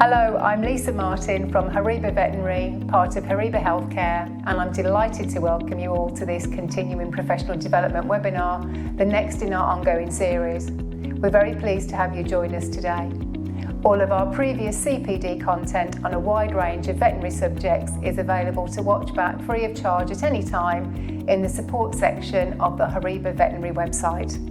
Hello, I'm Lisa Martin from HORIBA Veterinary, part of HORIBA Healthcare, and I'm delighted to welcome you all to this continuing professional development webinar, the next in our ongoing series. We're very pleased to have you join us today. All of our previous CPD content on a wide range of veterinary subjects is available to watch back free of charge at any time in the support section of the HORIBA Veterinary website.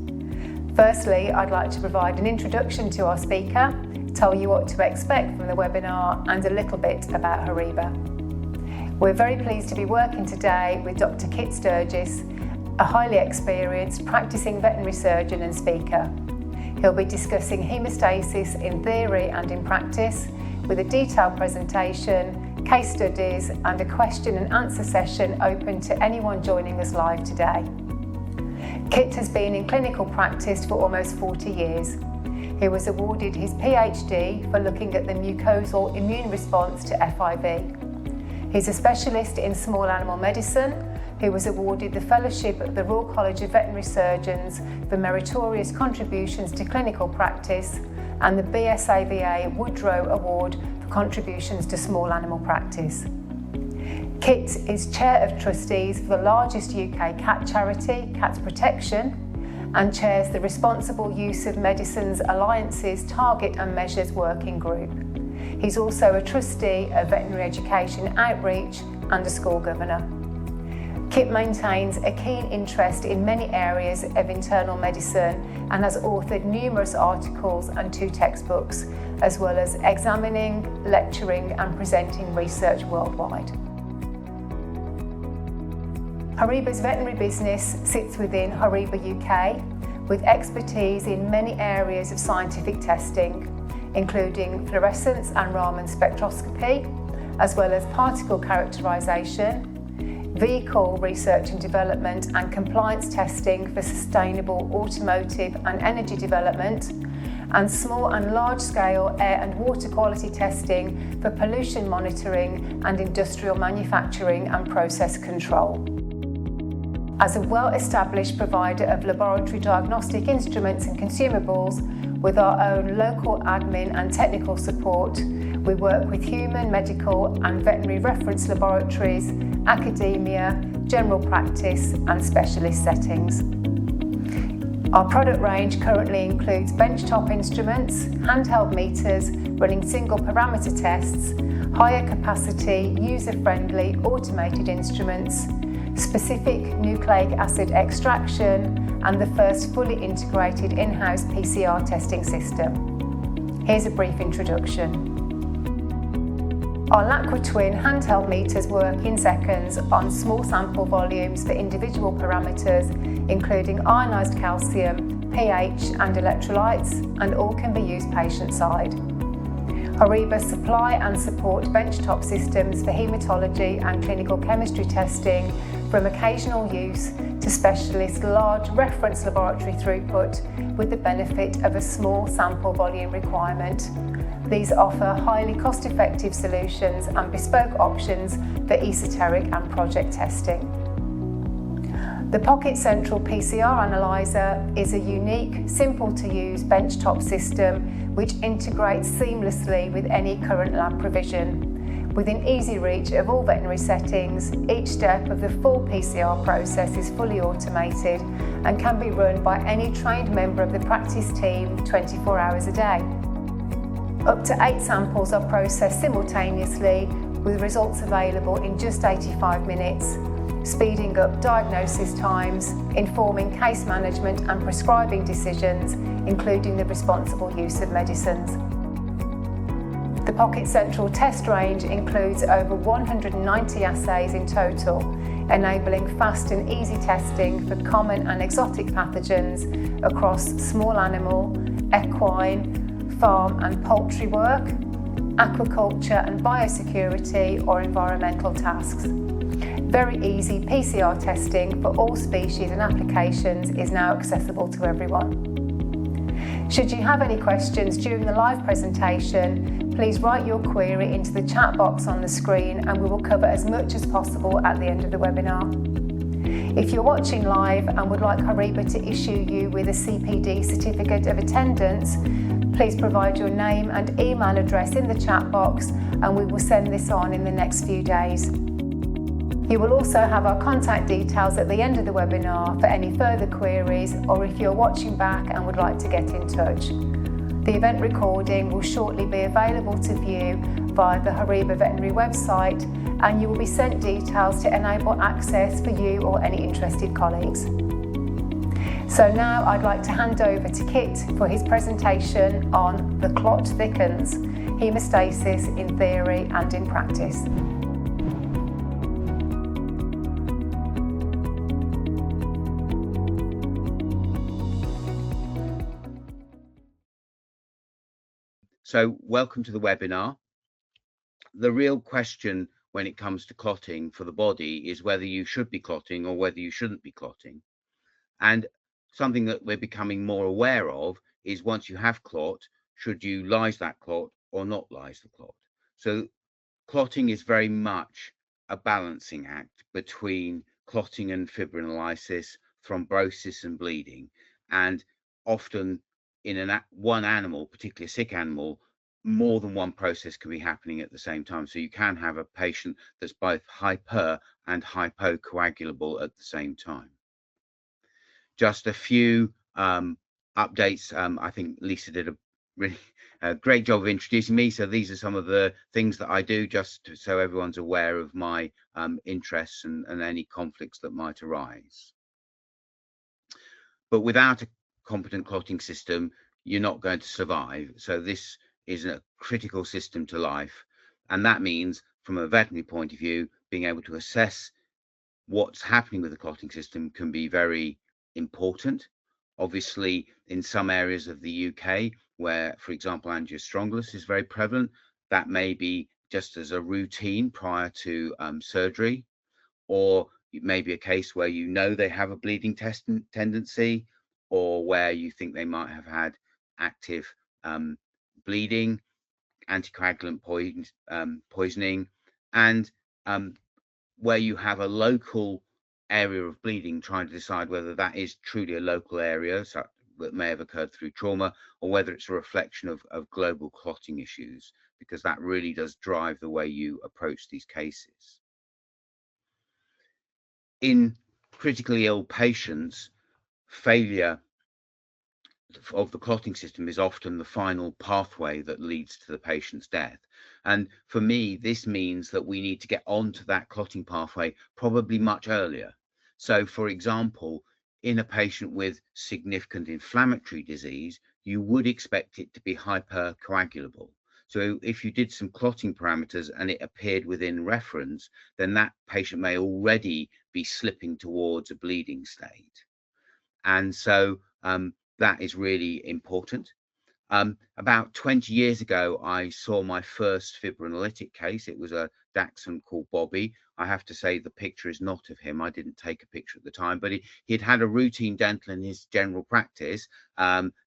Firstly, I'd like to provide an introduction to our speaker, tell you what to expect from the webinar and a little bit about HORIBA. We're very pleased to be working today with Dr. Kit Sturgess, a highly experienced practicing veterinary surgeon and speaker. He'll be discussing haemostasis in theory and in practice with a detailed presentation, case studies and a question and answer session open to anyone joining us live today. Kit has been in clinical practice for almost 40 years. He was awarded his PhD for looking at the mucosal immune response to FIV. He's a specialist in small animal medicine who was awarded the Fellowship of the Royal College of Veterinary Surgeons for meritorious contributions to clinical practice and the BSAVA Woodrow Award for contributions to small animal practice. Kit is Chair of Trustees for the largest UK cat charity, Cats Protection, and chairs the Responsible Use of Medicines Alliance's Target and Measures Working Group. He's also a trustee of Veterinary Education Outreach and a school governor. Kit maintains a keen interest in many areas of internal medicine and has authored numerous articles and 2 textbooks, as well as examining, lecturing and presenting research worldwide. HORIBA's veterinary business sits within HORIBA UK with expertise in many areas of scientific testing, including fluorescence and Raman spectroscopy, as well as particle characterisation, vehicle research and development and compliance testing for sustainable automotive and energy development, and small and large-scale air and water quality testing for pollution monitoring and industrial manufacturing and process control. As a well-established provider of laboratory diagnostic instruments and consumables with our own local admin and technical support, we work with human, medical and veterinary reference laboratories, academia, general practice and specialist settings. Our product range currently includes benchtop instruments, handheld meters running single parameter tests, higher capacity, user-friendly automated instruments, specific nucleic acid extraction and the first fully integrated in-house PCR testing system. Here's a brief introduction. Our LAQUA Twin handheld meters work in seconds on small sample volumes for individual parameters including ionised calcium, pH and electrolytes, and all can be used patient-side. HORIBA supply and support benchtop systems for haematology and clinical chemistry testing from occasional use to specialist large reference laboratory throughput with the benefit of a small sample volume requirement. These offer highly cost-effective solutions and bespoke options for esoteric and project testing. The Pocket Central PCR Analyzer is a unique, simple-to-use benchtop system which integrates seamlessly with any current lab provision. Within easy reach of all veterinary settings, each step of the full PCR process is fully automated and can be run by any trained member of the practice team 24 hours a day. Up to 8 samples are processed simultaneously with results available in just 85 minutes, speeding up diagnosis times, informing case management and prescribing decisions, including the responsible use of medicines. The Pocket Central test range includes over 190 assays in total, enabling fast and easy testing for common and exotic pathogens across small animal, equine, farm and poultry work, aquaculture and biosecurity or environmental tasks. Very easy PCR testing for all species and applications is now accessible to everyone. Should you have any questions during the live presentation, please write your query into the chat box on the screen and we will cover as much as possible at the end of the webinar. If you're watching live and would like HORIBA to issue you with a CPD certificate of attendance, Please provide your name and email address in the chat box and we will send this on in the next few days. You will also have our contact details at the end of the webinar for any further queries or if you're watching back and would like to get in touch. The event recording will shortly be available to view via the HORIBA Veterinary website, and you will be sent details to enable access for you or any interested colleagues. So now I'd like to hand over to Kit for his presentation on the Clot Thickens, hemostasis in theory and in practice. So welcome to the webinar. The real question when it comes to clotting for the body is whether you should be clotting or whether you shouldn't be clotting. And something that we're becoming more aware of is once you have clot, should you lyse that clot or not lyse the clot? So clotting is very much a balancing act between clotting and fibrinolysis, thrombosis and bleeding. And often in one animal, particularly a sick animal, more than one process can be happening at the same time. So you can have a patient that's both hyper and hypocoagulable at the same time. Just a few updates. I think Lisa did a really great job of introducing me. So these are some of the things that I do, just so everyone's aware of my interests and any conflicts that might arise. But without a competent clotting system, you're not going to survive. So this is a critical system to life. And that means, from a veterinary point of view, being able to assess what's happening with the clotting system can be very important. Obviously, in some areas of the UK, where, for example, angiostrongylus is very prevalent, that may be just as a routine prior to surgery, or it may be a case where you know they have a bleeding tendency, or where you think they might have had active bleeding, anticoagulant poisoning, and where you have a local area of bleeding, trying to decide whether that is truly a local area that may have occurred through trauma, or whether it's a reflection of global clotting issues, because that really does drive the way you approach these cases. In critically ill patients, failure of the clotting system is often the final pathway that leads to the patient's death. And for me, this means that we need to get onto that clotting pathway probably much earlier. So, for example, in a patient with significant inflammatory disease, you would expect it to be hypercoagulable. So if you did some clotting parameters and it appeared within reference, then that patient may already be slipping towards a bleeding state. And so that is really important. About 20 years ago, I saw my first fibrinolytic case. It was a Dachshund called Bobby. I have to say the picture is not of him. I didn't take a picture at the time, but he'd had a routine dental in his general practice,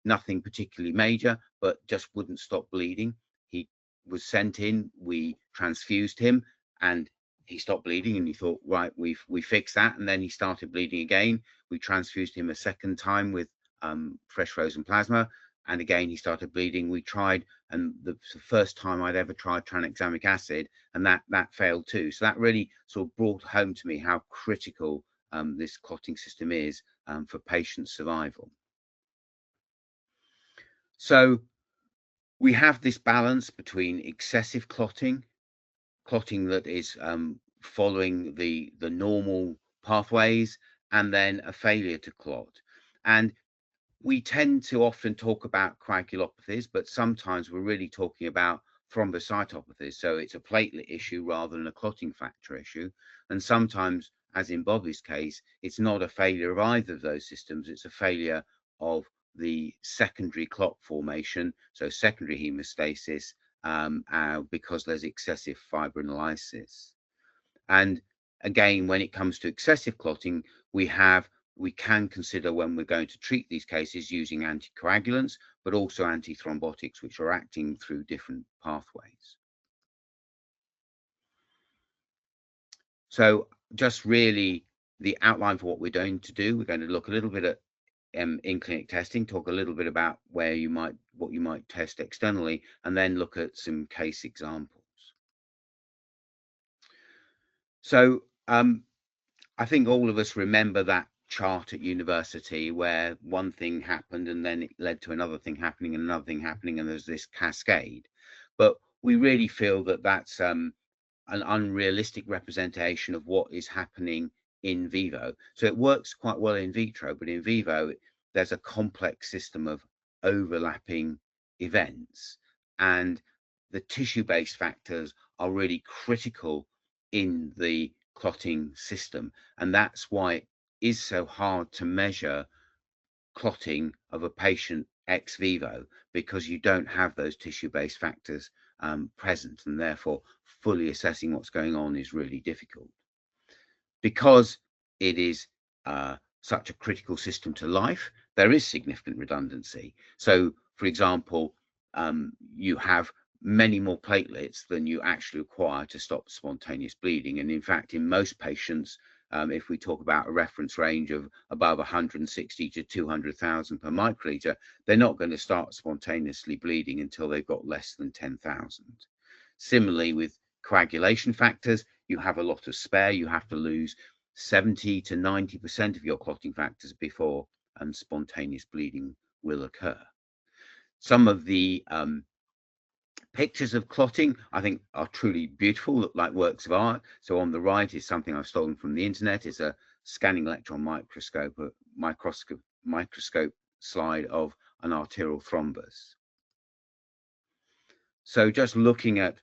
nothing particularly major, but just wouldn't stop bleeding. He was sent in, we transfused him, and he stopped bleeding, and he thought, right, we fixed that. And then he started bleeding again. We transfused him a second time with fresh frozen plasma, and again he started bleeding. We tried, and the first time I'd ever tried tranexamic acid, and that failed too. So that really sort of brought home to me how critical this clotting system is for patient survival. So we have this balance between excessive clotting that is following the normal pathways, and then a failure to clot. And we tend to often talk about coagulopathies, but sometimes we're really talking about thrombocytopathies. So it's a platelet issue rather than a clotting factor issue. And sometimes, as in Bobby's case, it's not a failure of either of those systems. It's a failure of the secondary clot formation, so secondary hemostasis, because there's excessive fibrinolysis. And again, when it comes to excessive clotting, we can consider, when we're going to treat these cases, using anticoagulants, but also antithrombotics, which are acting through different pathways. So just really the outline for what we're going to do, we're going to look a little bit at in-clinic testing, talk a little bit about what you might test externally, and then look at some case examples. So I think all of us remember that chart at university where one thing happened and then it led to another thing happening and another thing happening, and there's this cascade. But we really feel that that's an unrealistic representation of what is happening in vivo. So it works quite well in vitro, but in vivo, there's a complex system of overlapping events, and the tissue-based factors are really critical in the clotting system. And that's why it is so hard to measure clotting of a patient ex vivo, because you don't have those tissue-based factors present, and therefore fully assessing what's going on is really difficult. Because it is such a critical system to life, there is significant redundancy. So, for example, you have many more platelets than you actually require to stop spontaneous bleeding. And in fact, in most patients, if we talk about a reference range of above 160 to 200,000 per microliter, they're not going to start spontaneously bleeding until they've got less than 10,000. Similarly, with coagulation factors, you have a lot of spare. You have to lose 70 to 90% of your clotting factors before spontaneous bleeding will occur. Some of the pictures of clotting, I think, are truly beautiful, look like works of art. So on the right is something I've stolen from the internet. It's a scanning electron microscope slide of an arterial thrombus. So just looking at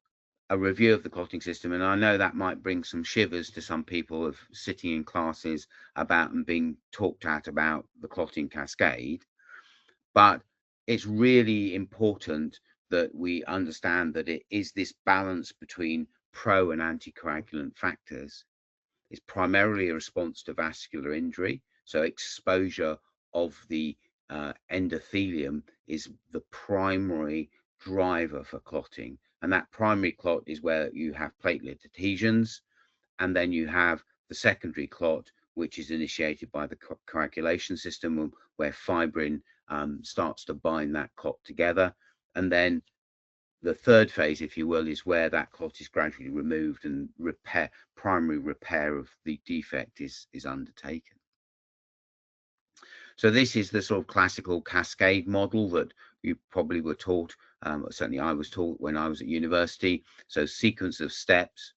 a review of the clotting system, and I know that might bring some shivers to some people of sitting in classes about and being talked at about the clotting cascade, but it's really important that we understand that it is this balance between pro and anticoagulant factors. It's primarily a response to vascular injury, so exposure of the endothelium is the primary driver for clotting, and that primary clot is where you have platelet adhesions, and then you have the secondary clot, which is initiated by the coagulation system, where fibrin starts to bind that clot together, and then the third phase, if you will, is where that clot is gradually removed and primary repair of the defect is undertaken. So this is the sort of classical cascade model that you probably were taught, certainly I was taught when I was at university. So sequence of steps,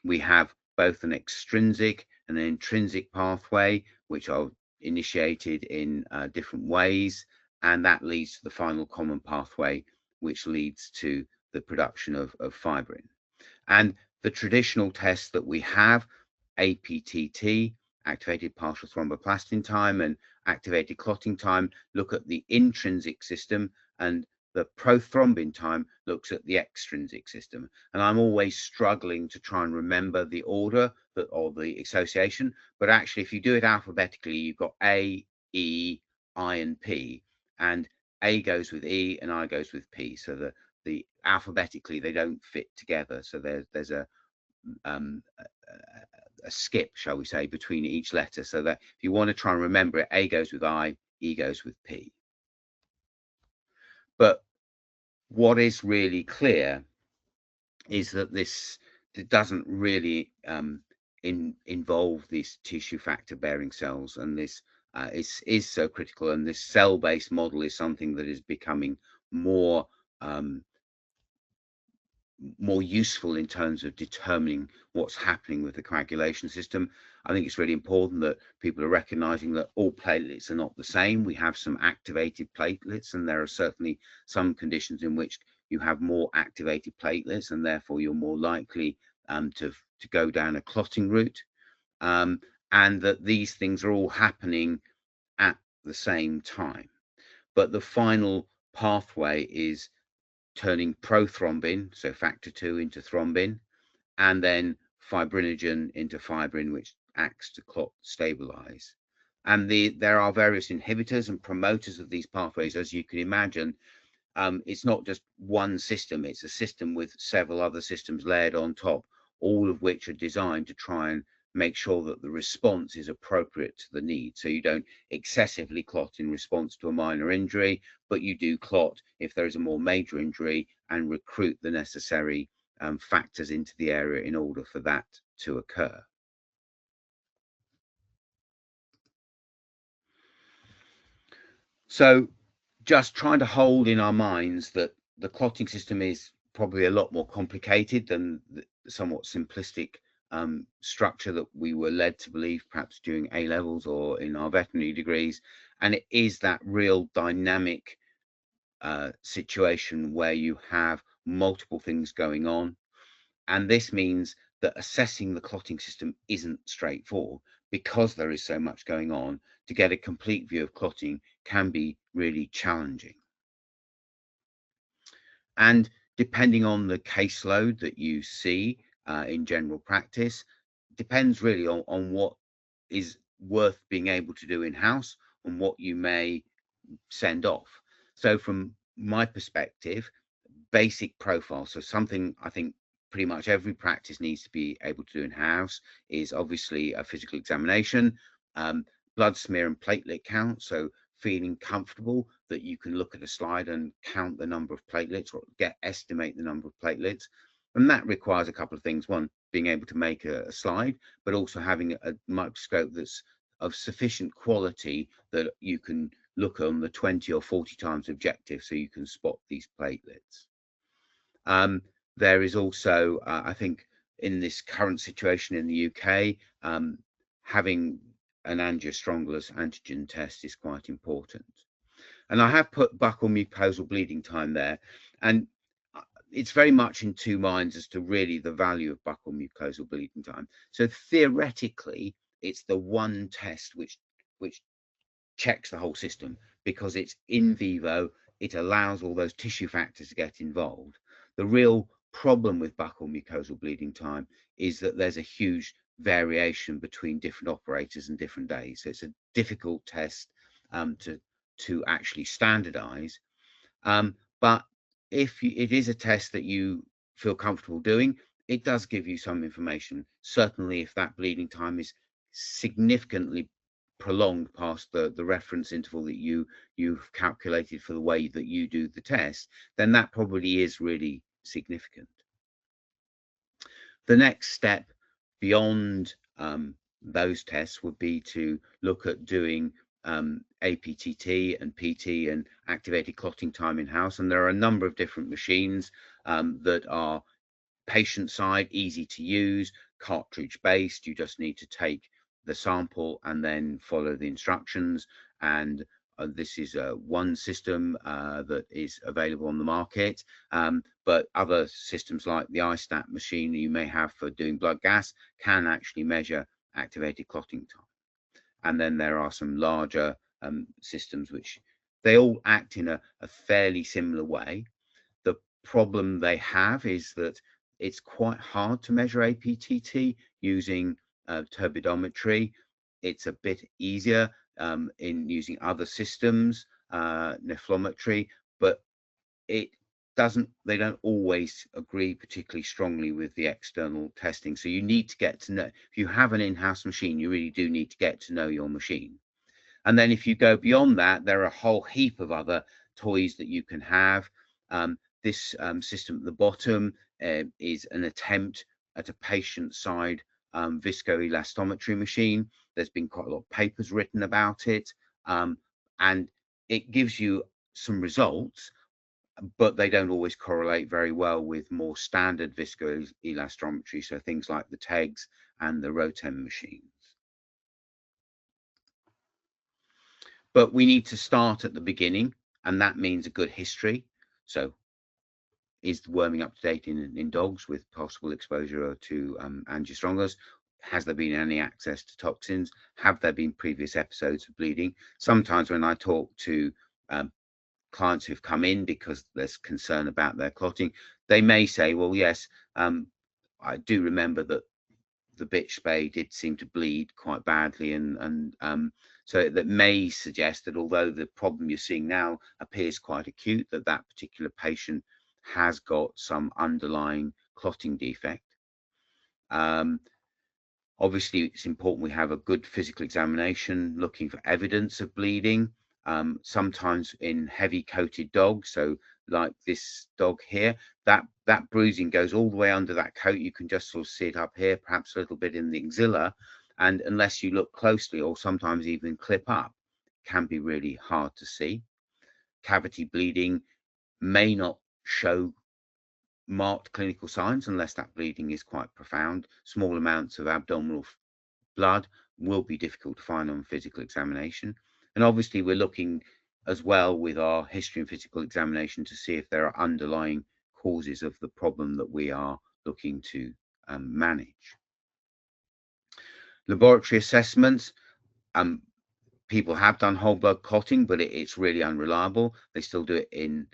we have both an extrinsic and an intrinsic pathway, which are initiated in different ways, and that leads to the final common pathway, which leads to the production of fibrin. And the traditional tests that we have, APTT, activated partial thromboplastin time, and activated clotting time, look at the intrinsic system, and the prothrombin time looks at the extrinsic system. And I'm always struggling to try and remember the order or the association, but actually if you do it alphabetically, you've got A, E, I, and P, and A goes with E and I goes with P. So the alphabetically they don't fit together. So there's a skip, shall we say, between each letter, so that if you want to try and remember it, A goes with I, E goes with P. But what is really clear is that this doesn't really involve these tissue factor bearing cells, and this is so critical, and this cell-based model is something that is becoming more useful in terms of determining what's happening with the coagulation system. I think it's really important that people are recognizing that all platelets are not the same. We have some activated platelets, and there are certainly some conditions in which you have more activated platelets, and therefore you're more likely to go down a clotting route, and that these things are all happening at the same time. But the final pathway is turning prothrombin, so factor 2, into thrombin, and then fibrinogen into fibrin, which acts to clot stabilize. And there are various inhibitors and promoters of these pathways. As you can imagine, it's not just one system, it's a system with several other systems layered on top, all of which are designed to try and make sure that the response is appropriate to the need. So you don't excessively clot in response to a minor injury, but you do clot if there is a more major injury and recruit the necessary factors into the area in order for that to occur. So just trying to hold in our minds that the clotting system is probably a lot more complicated than the somewhat simplistic structure that we were led to believe perhaps during A levels or in our veterinary degrees. And it is that real dynamic situation where you have multiple things going on. And this means that assessing the clotting system isn't straightforward because there is so much going on. To get a complete view of clotting can be really challenging. And depending on the caseload that you see in general practice, depends really on what is worth being able to do in-house and what you may send off. So from my perspective, basic profile, so something I think pretty much every practice needs to be able to do in-house, is obviously a physical examination, blood smear and platelet count. So feeling comfortable that you can look at a slide and count the number of platelets or estimate the number of platelets. And that requires a couple of things. One, being able to make a slide, but also having a microscope that's of sufficient quality that you can look on the 20 or 40 times objective so you can spot these platelets. There is also, I think, in this current situation in the UK, having an angiostrongylus antigen test is quite important. And I have put buccal mucosal bleeding time there, and it's very much in two minds as to really the value of buccal mucosal bleeding time. So theoretically, it's the one test which checks the whole system because it's in vivo. It allows all those tissue factors to get involved. The real problem with buccal mucosal bleeding time is that there's a huge variation between different operators and different days. So it's a difficult test to actually standardize. But if it is a test that you feel comfortable doing, it does give you some information. Certainly if that bleeding time is significantly prolonged past the reference interval that you've calculated for the way that you do the test, then that probably is really significant. The next step beyond those tests would be to look at doing APTT and PT and activated clotting time in-house. And there are a number of different machines that are patient side, easy to use, cartridge based. You just need to take the sample and then follow the instructions. And this is one system that is available on the market, but other systems like the iStat machine you may have for doing blood gas can actually measure activated clotting time. And then there are some larger systems which they all act in a fairly similar way. The problem they have is that it's quite hard to measure APTT using turbidometry. It's a bit easier in using other systems, nephrometry, but they don't always agree particularly strongly with the external testing. So you need to get to know, if you have an in-house machine, you really do need to get to know your machine. And then if you go beyond that, there are a whole heap of other toys that you can have. This system at the bottom is an attempt at a patient side viscoelastometry machine. There's been quite a lot of papers written about it, and it gives you some results, but they don't always correlate very well with more standard viscoelastometry, so things like the TEGs and the Rotem machines. But we need to start at the beginning, and that means a good history. So is the worming up to date in dogs with possible exposure to angiostrongylus? Has there been any access to toxins? Have there been previous episodes of bleeding? Sometimes when I talk to clients who've come in because there's concern about their clotting, they may say, well, yes, I do remember that the bitch spay did seem to bleed quite badly, and so that may suggest that although the problem you're seeing now appears quite acute, that particular patient has got some underlying clotting defect. Obviously, it's important we have a good physical examination looking for evidence of bleeding. Sometimes in heavy coated dogs, so like this dog here, that bruising goes all the way under that coat. You can just sort of see it up here, perhaps a little bit in the axilla, and unless you look closely, or sometimes even clip up, it can be really hard to see. Cavity bleeding may not show marked clinical signs unless that bleeding is quite profound. Small amounts of abdominal blood will be difficult to find on physical examination. And obviously we're looking as well with our history and physical examination to see if there are underlying causes of the problem that we are looking to manage. Laboratory assessments, people have done whole blood clotting, but it's really unreliable. They still do it in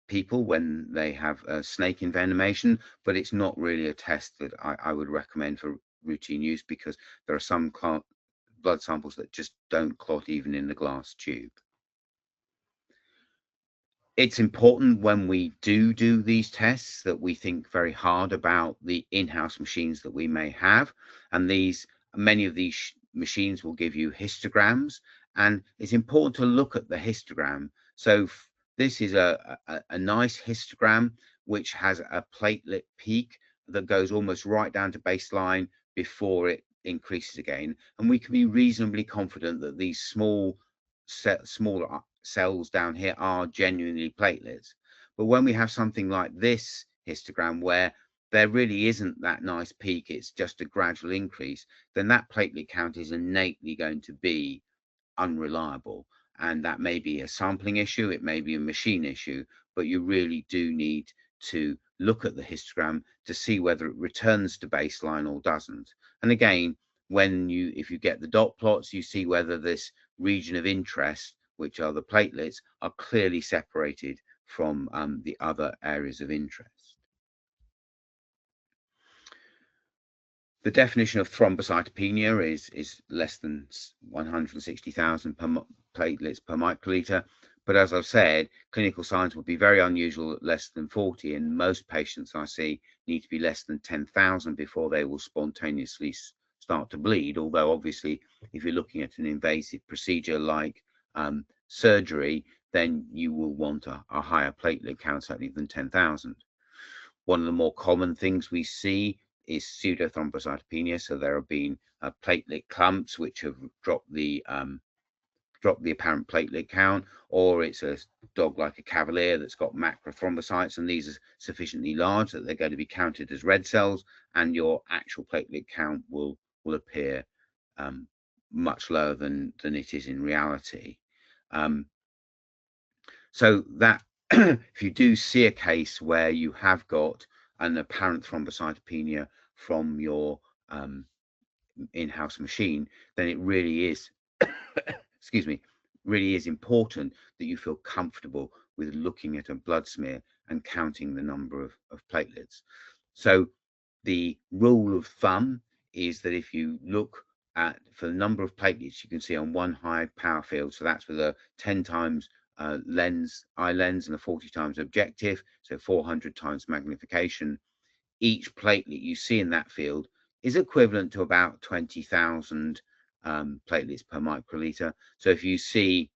people when they have snake envenomation, but it's not really a test that I would recommend for routine use, because there are some blood samples that just don't clot even in the glass tube. It's important when we do these tests that we think very hard about the in-house machines that we may have, and many of these machines will give you histograms, and it's important to look at the histogram. So this is a nice histogram which has a platelet peak that goes almost right down to baseline before it increases again, and we can be reasonably confident that these smaller cells down here are genuinely platelets. But when we have something like this histogram where there really isn't that nice peak, it's just a gradual increase, then that platelet count is innately going to be unreliable. And that may be a sampling issue, it may be a machine issue, but you really do need to look at the histogram to see whether it returns to baseline or doesn't. And again, if you get the dot plots, you see whether this region of interest, which are the platelets, are clearly separated from the other areas of interest. The definition of thrombocytopenia is less than 160,000 platelets per microliter. But as I've said, clinical signs would be very unusual at less than 40, and most patients I see need to be less than 10,000 before they will spontaneously start to bleed. Although obviously, if you're looking at an invasive procedure like surgery, then you will want a higher platelet count, certainly than 10,000. One of the more common things we see is pseudothrombocytopenia. So there have been platelet clumps which have dropped the apparent platelet count, or it's a dog like a Cavalier that's got macrothrombocytes, and these are sufficiently large that they're going to be counted as red cells, and your actual platelet count will appear much lower than it is in reality. So that if you do see a case where you have got an apparent thrombocytopenia from your in-house machine, then it really is, excuse me, really is important that you feel comfortable with looking at a blood smear and counting the number of platelets. So the rule of thumb is that if you look for the number of platelets you can see on one high power field, so that's with a 10 times eye lens and a 40 times objective, so 400 times magnification, each platelet you see in that field is equivalent to about 20,000 platelets per microliter. So if you see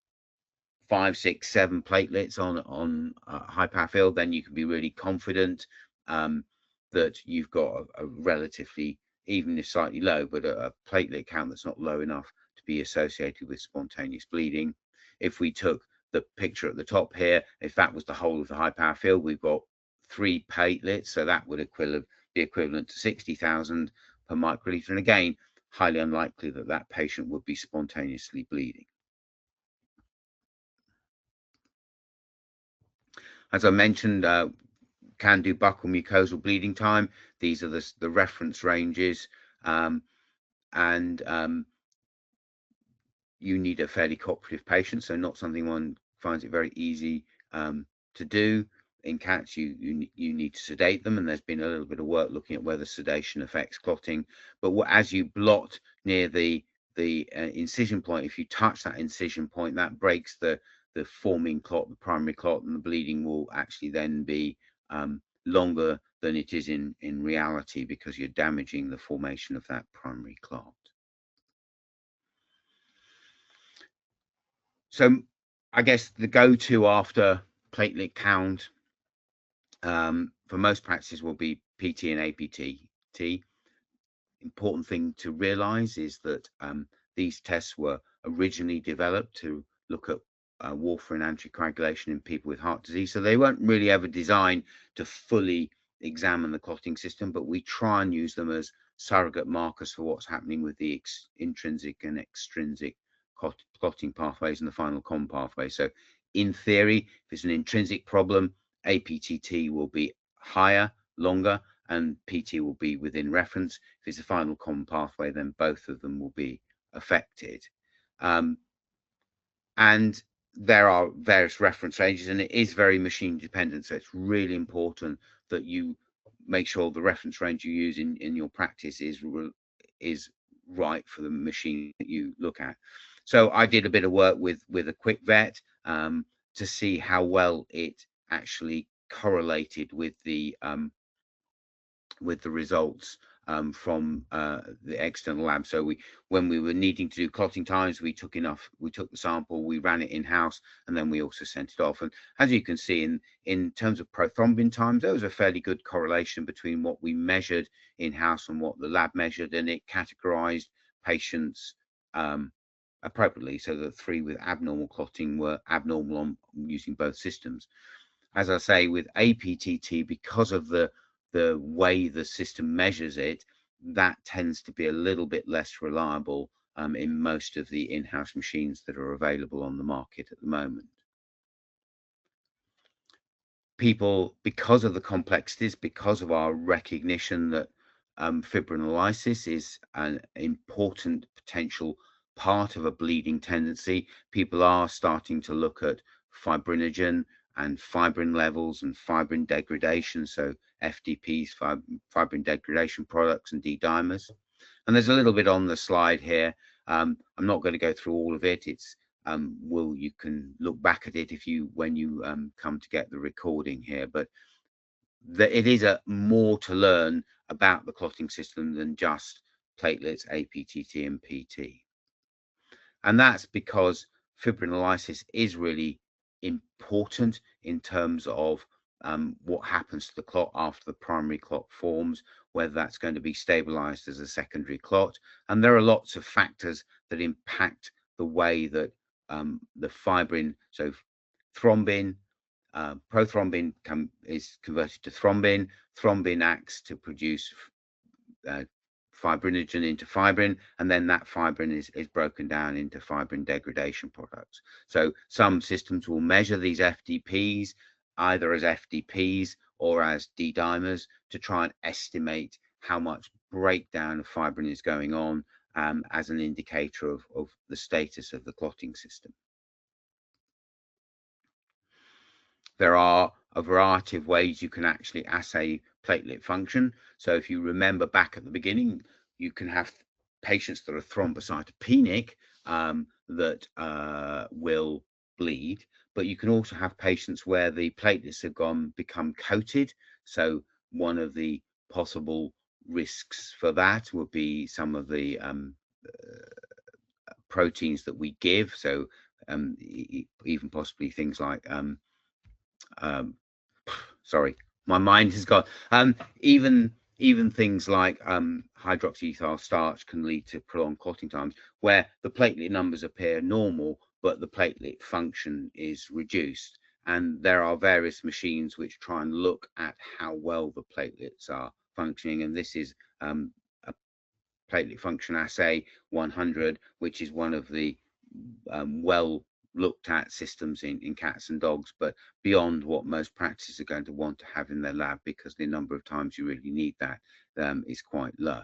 5, 6, 7 platelets on a high power field, then you can be really confident that you've got a relatively, even if slightly low, but a platelet count that's not low enough to be associated with spontaneous bleeding. If we took the picture at the top here, if that was the whole of the high power field, we've got 3 platelets, so that would be equivalent to 60,000 per microliter. And again, highly unlikely that that patient would be spontaneously bleeding. As I mentioned, can do buccal mucosal bleeding time. These are the reference ranges, and you need a fairly cooperative patient, so not something one finds it very easy to do. In cats, you need to sedate them, and there's been a little bit of work looking at whether sedation affects clotting. But as you blot near the incision point, if you touch that incision point, that breaks the forming clot, the primary clot, and the bleeding will actually then be longer than it is in reality, because you're damaging the formation of that primary clot. So I guess the go-to after platelet count for most practices will be PT and APT. Important thing to realize is that these tests were originally developed to look at warfarin anticoagulation in people with heart disease. So they weren't really ever designed to fully examine the clotting system, but we try and use them as surrogate markers for what's happening with the intrinsic and extrinsic clotting pathways and the final com pathway. So in theory, if it's an intrinsic problem, APTT will be higher, longer, and PT will be within reference. If it's a final com pathway, then both of them will be affected. And there are various reference ranges, and it is very machine dependent. So it's really important that you make sure the reference range you use in your practice is right for the machine that you look at. So I did a bit of work with a quick vet to see how well it actually correlated with the results from the external lab. So when we were needing to do clotting times, we took the sample, we ran it in-house, and then we also sent it off. And as you can see, in terms of prothrombin times, there was a fairly good correlation between what we measured in-house and what the lab measured, and it categorized patients appropriately. So the 3 with abnormal clotting were abnormal on using both systems. As I say, with APTT, because of the way the system measures it, that tends to be a little bit less reliable in most of the in-house machines that are available on the market at the moment. People, because of the complexities, because of our recognition that fibrinolysis is an important potential part of a bleeding tendency, people are starting to look at fibrinogen and fibrin levels and fibrin degradation, so FDPs, fibrin degradation products, and D-dimers. And there's a little bit on the slide here. I'm not going to go through all of it. It's you can look back at it when you come to get the recording here, but it is more to learn about the clotting system than just platelets, APTT, and PT. And that's because fibrinolysis is really important in terms of what happens to the clot after the primary clot forms, whether that's going to be stabilized as a secondary clot. And there are lots of factors that impact the way that the fibrin, so thrombin, prothrombin is converted to thrombin. Thrombin acts to produce fibrinogen into fibrin, and then that fibrin is broken down into fibrin degradation products. So some systems will measure these FDPs either as FDPs or as D-dimers to try and estimate how much breakdown of fibrin is going on as an indicator of the status of the clotting system. There are a variety of ways you can actually assay platelet function. So if you remember back at the beginning, you can have patients that are thrombocytopenic that will bleed, but you can also have patients where the platelets have become coated. So one of the possible risks for that would be some of the proteins that we give. So even possibly things like sorry, my mind has gone. Even things like hydroxyethyl starch can lead to prolonged clotting times, where the platelet numbers appear normal, but the platelet function is reduced. And there are various machines which try and look at how well the platelets are functioning. And this is a platelet function assay 100, which is one of the well looked at systems in cats and dogs, but beyond what most practices are going to want to have in their lab, because the number of times you really need that is quite low.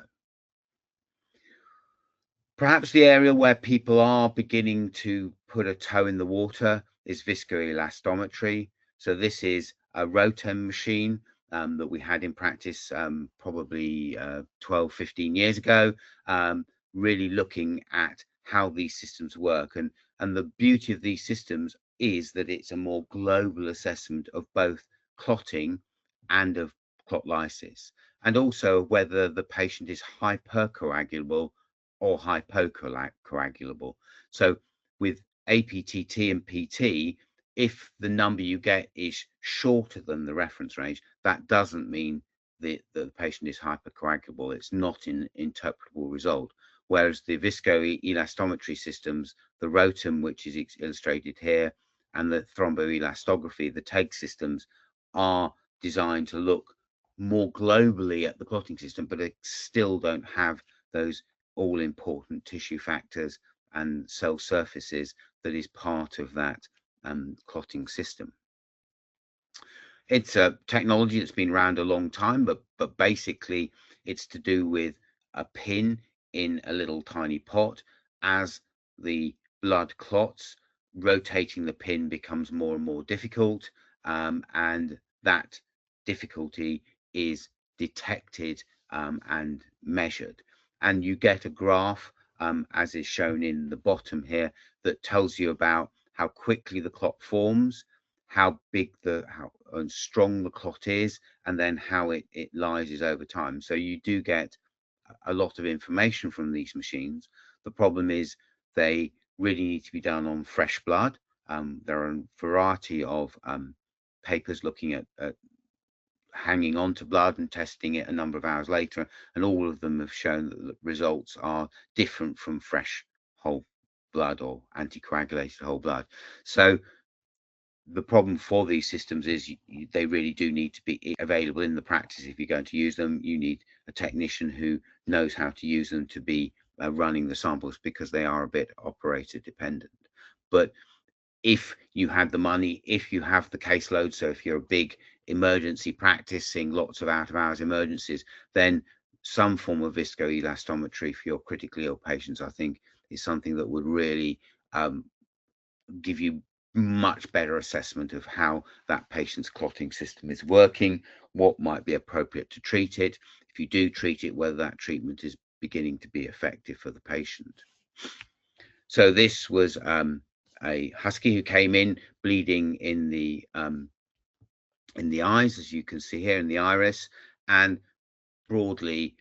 Perhaps the area where people are beginning to put a toe in the water is viscoelastometry. So this is a Rotem machine that we had in practice probably 12, 15 years ago, really looking at how these systems work. And the beauty of these systems is that it's a more global assessment of both clotting and of clot lysis, and also whether the patient is hypercoagulable or hypocoagulable. So with APTT and PT, if the number you get is shorter than the reference range, that doesn't mean the patient is hypercoagulable. It's not an interpretable result. Whereas the viscoelastometry systems, the ROTEM, which is illustrated here, and the thromboelastography, the TEG systems, are designed to look more globally at the clotting system, but they still don't have those all important tissue factors and cell surfaces that is part of that clotting system. It's a technology that's been around a long time, but basically it's to do with a pin in a little tiny pot. As the blood clots, rotating the pin becomes more and more difficult, and that difficulty is detected and measured. And you get a graph, as is shown in the bottom here, that tells you about how quickly the clot forms, how big how strong the clot is, and then how it lyses over time. So you do get a lot of information from these machines. The problem is they really need to be done on fresh blood. There are a variety of papers looking at hanging on to blood and testing it a number of hours later, and all of them have shown that the results are different from fresh whole blood or anticoagulated whole blood. So the problem for these systems is they really do need to be available in the practice. If you're going to use them, you need a technician who knows how to use them to be running the samples, because they are a bit operator dependent. But if you had the money, if you have the caseload, so if you're a big emergency practice seeing lots of out of hours emergencies, then some form of viscoelastometry for your critically ill patients, I think, is something that would really give you much better assessment of how that patient's clotting system is working, what might be appropriate to treat it, if you do treat it, whether that treatment is beginning to be effective for the patient. So this was a husky who came in bleeding in the eyes, as you can see here in the iris, and broadly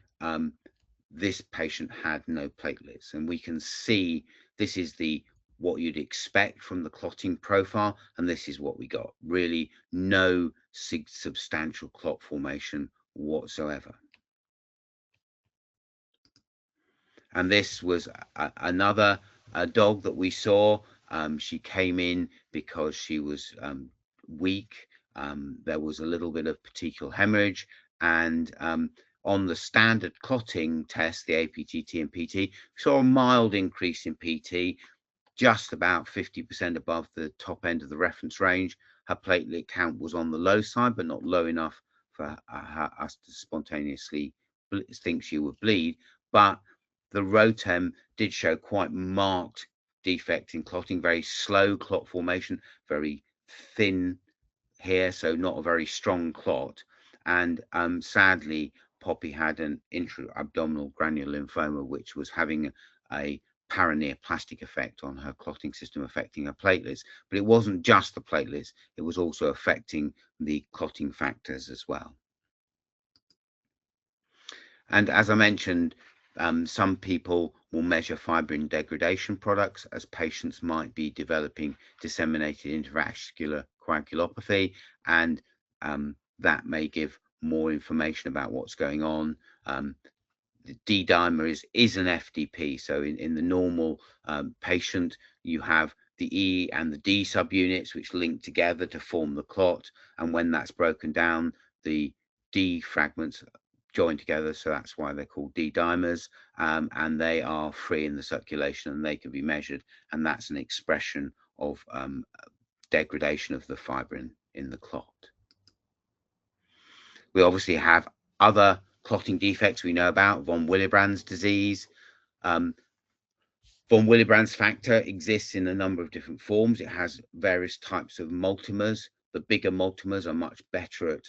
this patient had no platelets, and we can see this is what you'd expect from the clotting profile, and this is what we got. Really no substantial clot formation whatsoever. And this was another dog that we saw. She came in because she was weak. There was a little bit of petechial hemorrhage, and on the standard clotting test, the APTT and PT, we saw a mild increase in PT, just about 50% above the top end of the reference range. Her platelet count was on the low side, but not low enough for us to spontaneously think she would bleed. But the ROTEM did show quite marked defect in clotting, very slow clot formation, very thin here, so not a very strong clot. And sadly, Poppy had an intra-abdominal granular lymphoma, which was having a paraneoplastic effect on her clotting system, affecting her platelets. But it wasn't just the platelets, it was also affecting the clotting factors as well. And as I mentioned, some people will measure fibrin degradation products, as patients might be developing disseminated intravascular coagulopathy, and that may give more information about what's going on. The D-dimer is an FDP, so in the normal patient, you have the E and the D subunits which link together to form the clot, and when that's broken down, the D fragments join together, so that's why they're called D-dimers, and they are free in the circulation and they can be measured, and that's an expression of degradation of the fibrin in the clot. We obviously have other clotting defects we know about. Von Willebrand's disease. Von Willebrand's factor exists in a number of different forms. It has various types of multimers. The bigger multimers are much better at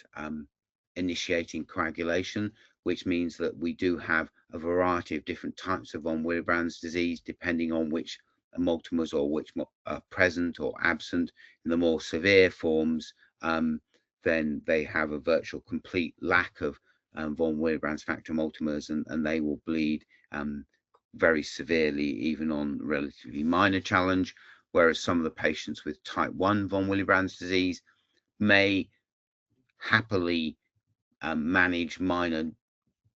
initiating coagulation, which means that we do have a variety of different types of von Willebrand's disease, depending on which multimers or which are present or absent. In the more severe forms, then they have a virtual complete lack of von Willebrand's factor multimers, and they will bleed very severely, even on relatively minor challenge. Whereas some of the patients with type 1 von Willebrand's disease may happily manage minor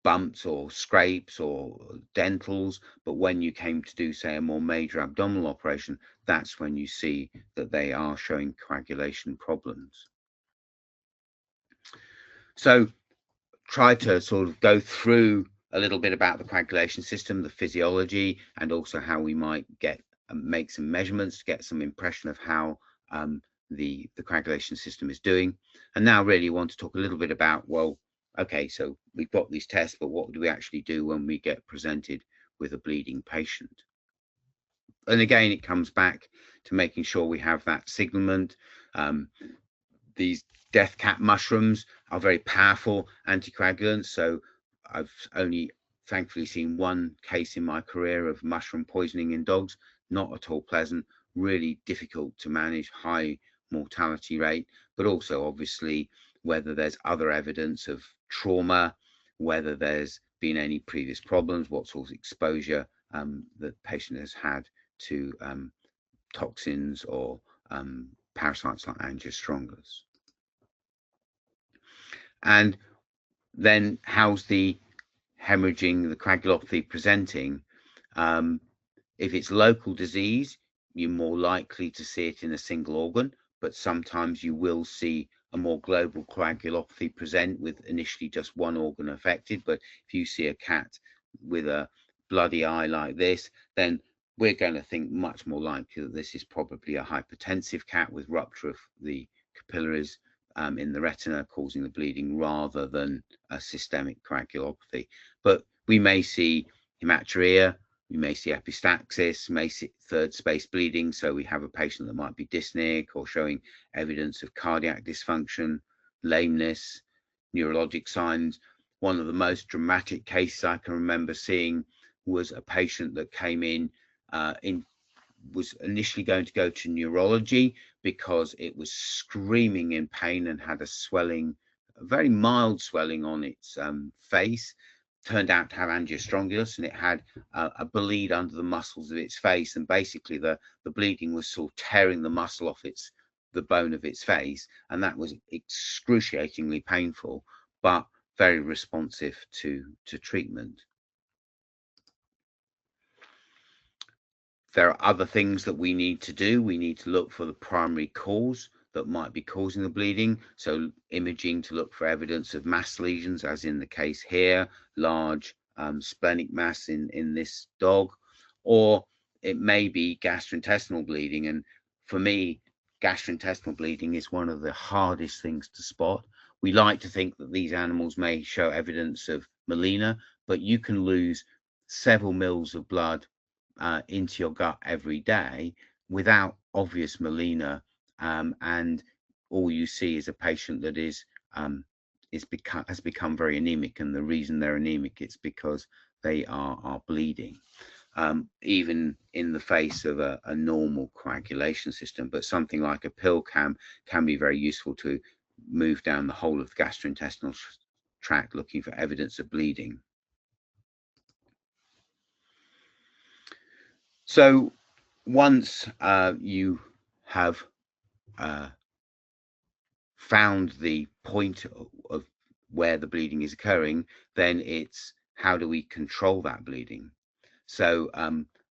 bumps or scrapes or dentals, but when you came to do, say, a more major abdominal operation, that's when you see that they are showing coagulation problems. So try to sort of go through a little bit about the coagulation system, the physiology, and also how we might make some measurements to get some impression of how the coagulation system is doing. And now really want to talk a little bit about, well, okay, so we've got these tests, but what do we actually do when we get presented with a bleeding patient? And again, it comes back to making sure we have that signalment. These death cap mushrooms are very powerful anticoagulants. So I've only thankfully seen one case in my career of mushroom poisoning in dogs, not at all pleasant, really difficult to manage, high mortality rate, but also obviously whether there's other evidence of trauma, whether there's been any previous problems, what sort of exposure the patient has had to toxins or parasites like angiostrongus. And then how's the hemorrhaging, the coagulopathy presenting? If it's local disease, you're more likely to see it in a single organ, but sometimes you will see a more global coagulopathy present with initially just one organ affected. But if you see a cat with a bloody eye like this, then we're going to think much more likely that this is probably a hypertensive cat with rupture of the capillaries in the retina causing the bleeding rather than a systemic coagulopathy. But we may see hematuria, we may see epistaxis, may see third space bleeding. So we have a patient that might be dyspneic or showing evidence of cardiac dysfunction, lameness, neurologic signs. One of the most dramatic cases I can remember seeing was a patient that came in was initially going to go to neurology because it was screaming in pain and had a swelling, a very mild swelling on its face. Turned out to have angiostrongus, and it had a bleed under the muscles of its face, and basically the bleeding was sort of tearing the muscle off the bone of its face, and that was excruciatingly painful but very responsive to treatment. There are other things that we need to do. We need to look for the primary cause that might be causing the bleeding. So imaging to look for evidence of mass lesions, as in the case here, large splenic mass in this dog, or it may be gastrointestinal bleeding. And for me, gastrointestinal bleeding is one of the hardest things to spot. We like to think that these animals may show evidence of melena, but you can lose several mils of blood into your gut every day without obvious melena, and all you see is a patient that has become very anemic, and the reason they're anemic is because they are bleeding, even in the face of a normal coagulation system. But something like a pill can be very useful to move down the whole of the gastrointestinal tract looking for evidence of bleeding. So once you have found the point of where the bleeding is occurring, then it's how do we control that bleeding? So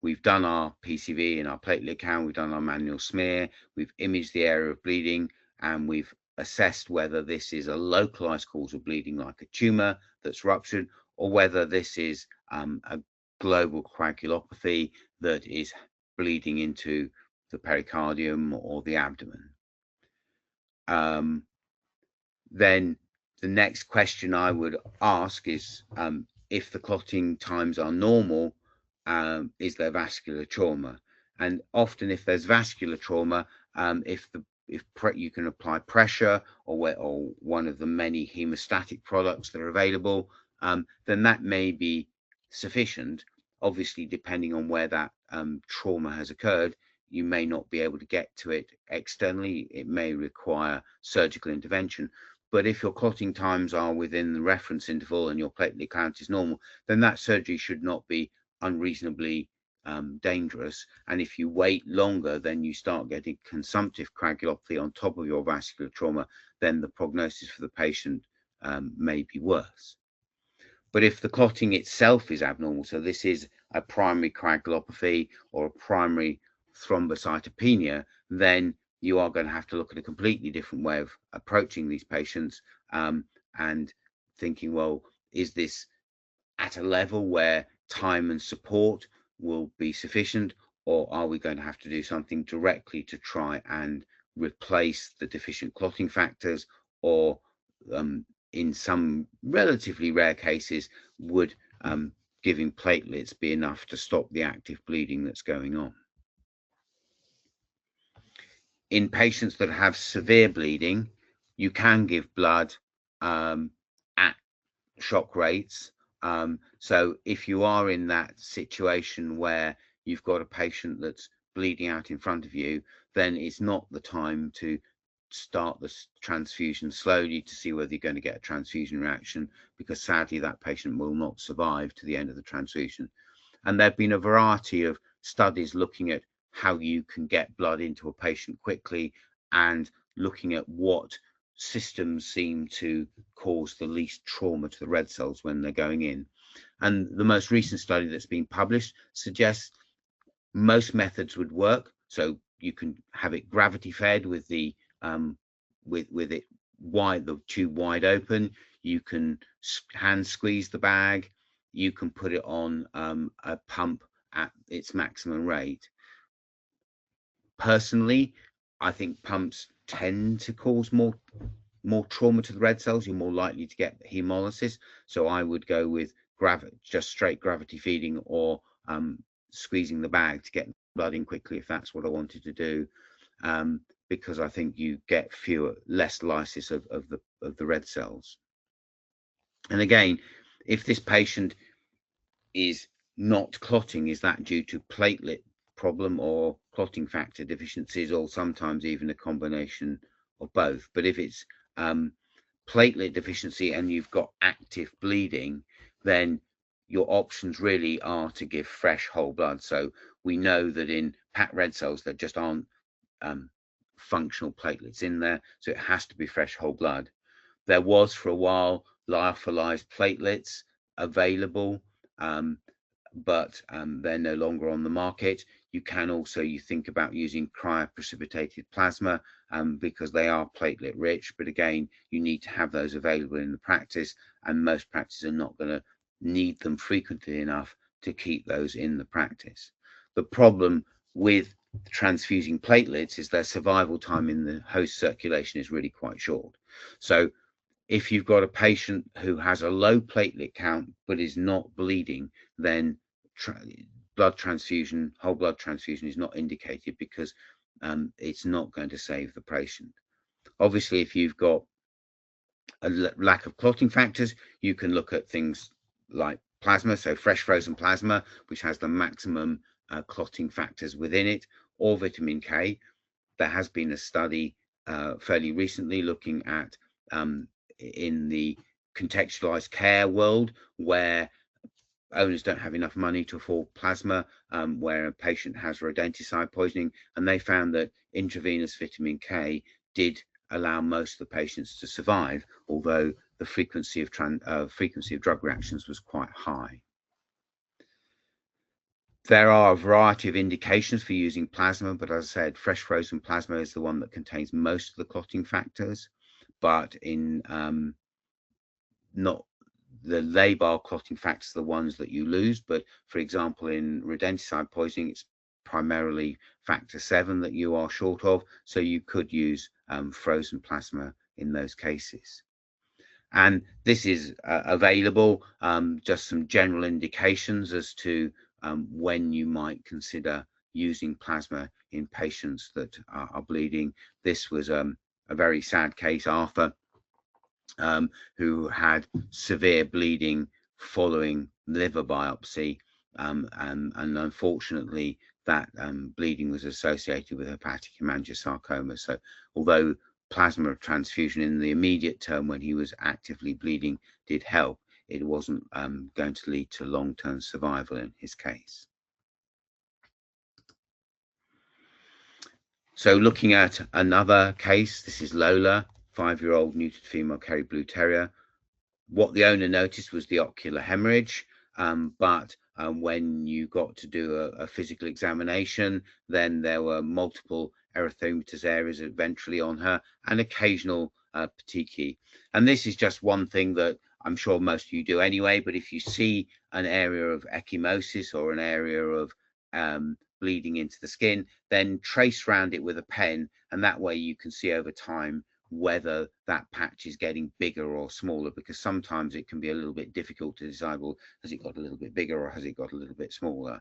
we've done our PCV and our platelet count, we've done our manual smear, we've imaged the area of bleeding, and we've assessed whether this is a localized cause of bleeding like a tumor that's ruptured, or whether this is a global coagulopathy that is bleeding into the pericardium or the abdomen. Then the next question I would ask is, if the clotting times are normal, is there vascular trauma? And often if there's vascular trauma, if you can apply pressure or one of the many hemostatic products that are available, then that may be sufficient. Obviously, depending on where that trauma has occurred, you may not be able to get to it externally. It may require surgical intervention. But if your clotting times are within the reference interval and your platelet count is normal, then that surgery should not be unreasonably dangerous. And if you wait longer, then you start getting consumptive coagulopathy on top of your vascular trauma, then the prognosis for the patient may be worse. But if the clotting itself is abnormal, so this is a primary coagulopathy or a primary thrombocytopenia, then you are going to have to look at a completely different way of approaching these patients and thinking, well, is this at a level where time and support will be sufficient, or are we going to have to do something directly to try and replace the deficient clotting factors, or in some relatively rare cases, would giving platelets be enough to stop the active bleeding that's going on? In patients that have severe bleeding, you can give blood at shock rates. So if you are in that situation where you've got a patient that's bleeding out in front of you, then it's not the time to start the transfusion slowly to see whether you're going to get a transfusion reaction, because sadly that patient will not survive to the end of the transfusion. And there have been a variety of studies looking at how you can get blood into a patient quickly and looking at what systems seem to cause the least trauma to the red cells when they're going in. And the most recent study that's been published suggests most methods would work. So you can have it gravity fed with the with it wide, the tube wide open. You can hand squeeze the bag. You can put it on a pump at its maximum rate. Personally, I think pumps tend to cause more trauma to the red cells. You're more likely to get hemolysis. So I would go with just straight gravity feeding, or squeezing the bag to get blood in quickly if that's what I wanted to do, because I think you get less lysis of the red cells. And again, if this patient is not clotting, is that due to platelet problem or clotting factor deficiencies, or sometimes even a combination of both? But if it's platelet deficiency and you've got active bleeding, then your options really are to give fresh whole blood. So we know that in packed red cells there just aren't functional platelets in there, so it has to be fresh whole blood. There was for a while lyophilized platelets available, but they're no longer on the market. You can also, you think about using cryoprecipitated plasma because they are platelet rich, but again, you need to have those available in the practice, and most practices are not going to need them frequently enough to keep those in the practice. The problem with transfusing platelets is their survival time in the host circulation is really quite short. So if you've got a patient who has a low platelet count but is not bleeding, then blood transfusion, whole blood transfusion, is not indicated, because it's not going to save the patient. Obviously, if you've got a lack of clotting factors, you can look at things like plasma, so fresh frozen plasma, which has the maximum clotting factors within it, or vitamin K. There has been a study fairly recently looking at in the contextualized care world, where owners don't have enough money to afford plasma, where a patient has rodenticide poisoning, and they found that intravenous vitamin K did allow most of the patients to survive, although the frequency of drug reactions was quite high. There are a variety of indications for using plasma, but as I said, fresh frozen plasma is the one that contains most of the clotting factors. But in not the labile clotting factors, the ones that you lose, but for example, in rodenticide poisoning, it's primarily factor 7 that you are short of, so you could use frozen plasma in those cases. And this is available, just some general indications as to when you might consider using plasma in patients that are bleeding. This was a very sad case, Arthur, who had severe bleeding following liver biopsy, and unfortunately that bleeding was associated with hepatic hemangiosarcoma. So although plasma transfusion in the immediate term when he was actively bleeding did help, it wasn't going to lead to long-term survival in his case. So looking at another case, this is Lola, 5-year-old neutered female Kerry Blue Terrier. What the owner noticed was the ocular hemorrhage, but when you got to do a physical examination, then there were multiple erythematous areas ventrally on her and occasional petechiae. And this is just one thing that I'm sure most of you do anyway, but if you see an area of ecchymosis or an area of bleeding into the skin, then trace around it with a pen, and that way you can see over time whether that patch is getting bigger or smaller, because sometimes it can be a little bit difficult to decide, well, has it got a little bit bigger or has it got a little bit smaller?